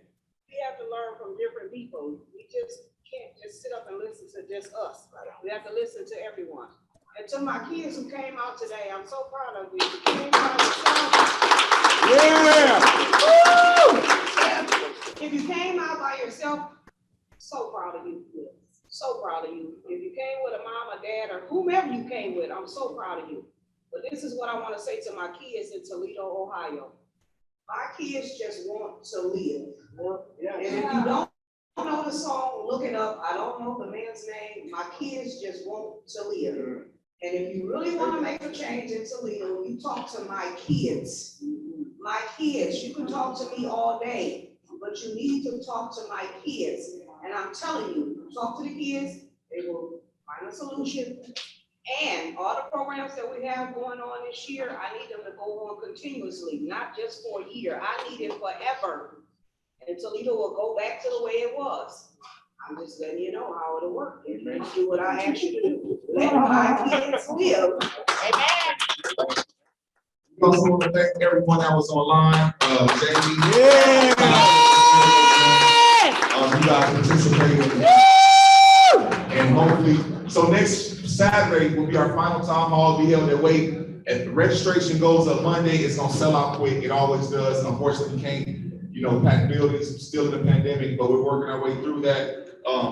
[SPEAKER 17] We have to learn from different people. We just can't just sit up and listen to just us. We have to listen to everyone. And to my kids who came out today, I'm so proud of you. You came by yourself. If you came out by yourself, so proud of you. So proud of you. If you came with a mom, a dad, or whomever you came with, I'm so proud of you. But this is what I want to say to my kids in Toledo, Ohio.
[SPEAKER 9] My kids just want to live. And if you don't know the song, look it up. I don't know the man's name. My kids just want to live. And if you really want to make a change in Toledo, you talk to my kids. My kids, you can talk to me all day, but you need to talk to my kids. And I'm telling you, talk to the kids, they will find a solution. And all the programs that we have going on this year, I need them to go on continuously, not just for a year. I need it forever. And Toledo will go back to the way it was. I'm just letting you know how it'll work. And do what I asked you to do. Let my kids live. Amen.
[SPEAKER 4] We also want to thank everyone that was online, Jamie. You guys participated. And hopefully, so next Saturday will be our final town hall. Be able to wait. If the registration goes up Monday, it's gonna sell out quick. It always does. Unfortunately, we can't, pack buildings, still in the pandemic, but we're working our way through that.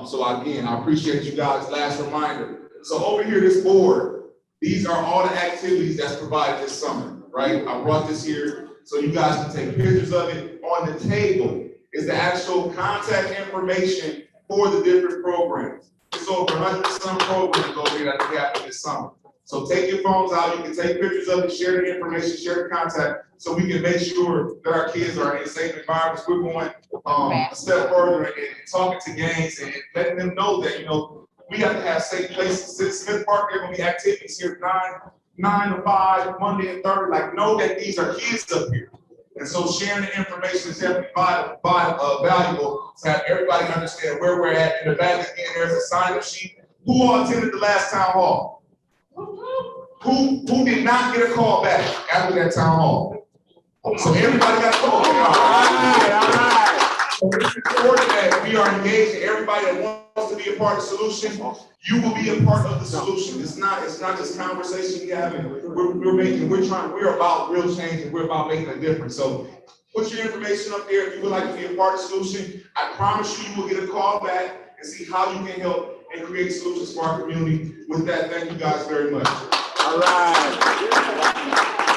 [SPEAKER 4] So again, I appreciate you guys. Last reminder. So over here, this board, these are all the activities that's provided this summer, right? I brought this here so you guys can take pictures of it. On the table is the actual contact information for the different programs. It's over 100-some programs over here that we have this summer. So take your phones out, you can take pictures of it, share the information, share the contact, so we can make sure that our kids are in safe environments. We're going a step further and talking to gangs and letting them know that, we have to have safe places. Since Smith Park, there are gonna be activities here 9 to 5, Monday and Thursday. Like, know that these are kids up here. And so sharing the information is definitely valuable to have everybody understand where we're at. In the back again, there's a sign-up sheet. Who all attended the last town hall? Who did not get a call back after that town hall? So everybody got a call. All right. So it's important that we are engaging everybody that wants to be a part of the solution. You will be a part of the solution. It's not just conversation we having. We're about real change and we're about making a difference. So put your information up there if you would like to be a part of the solution. I promise you will get a call back and see how you can help and create solutions for our community. With that, thank you guys very much. All right.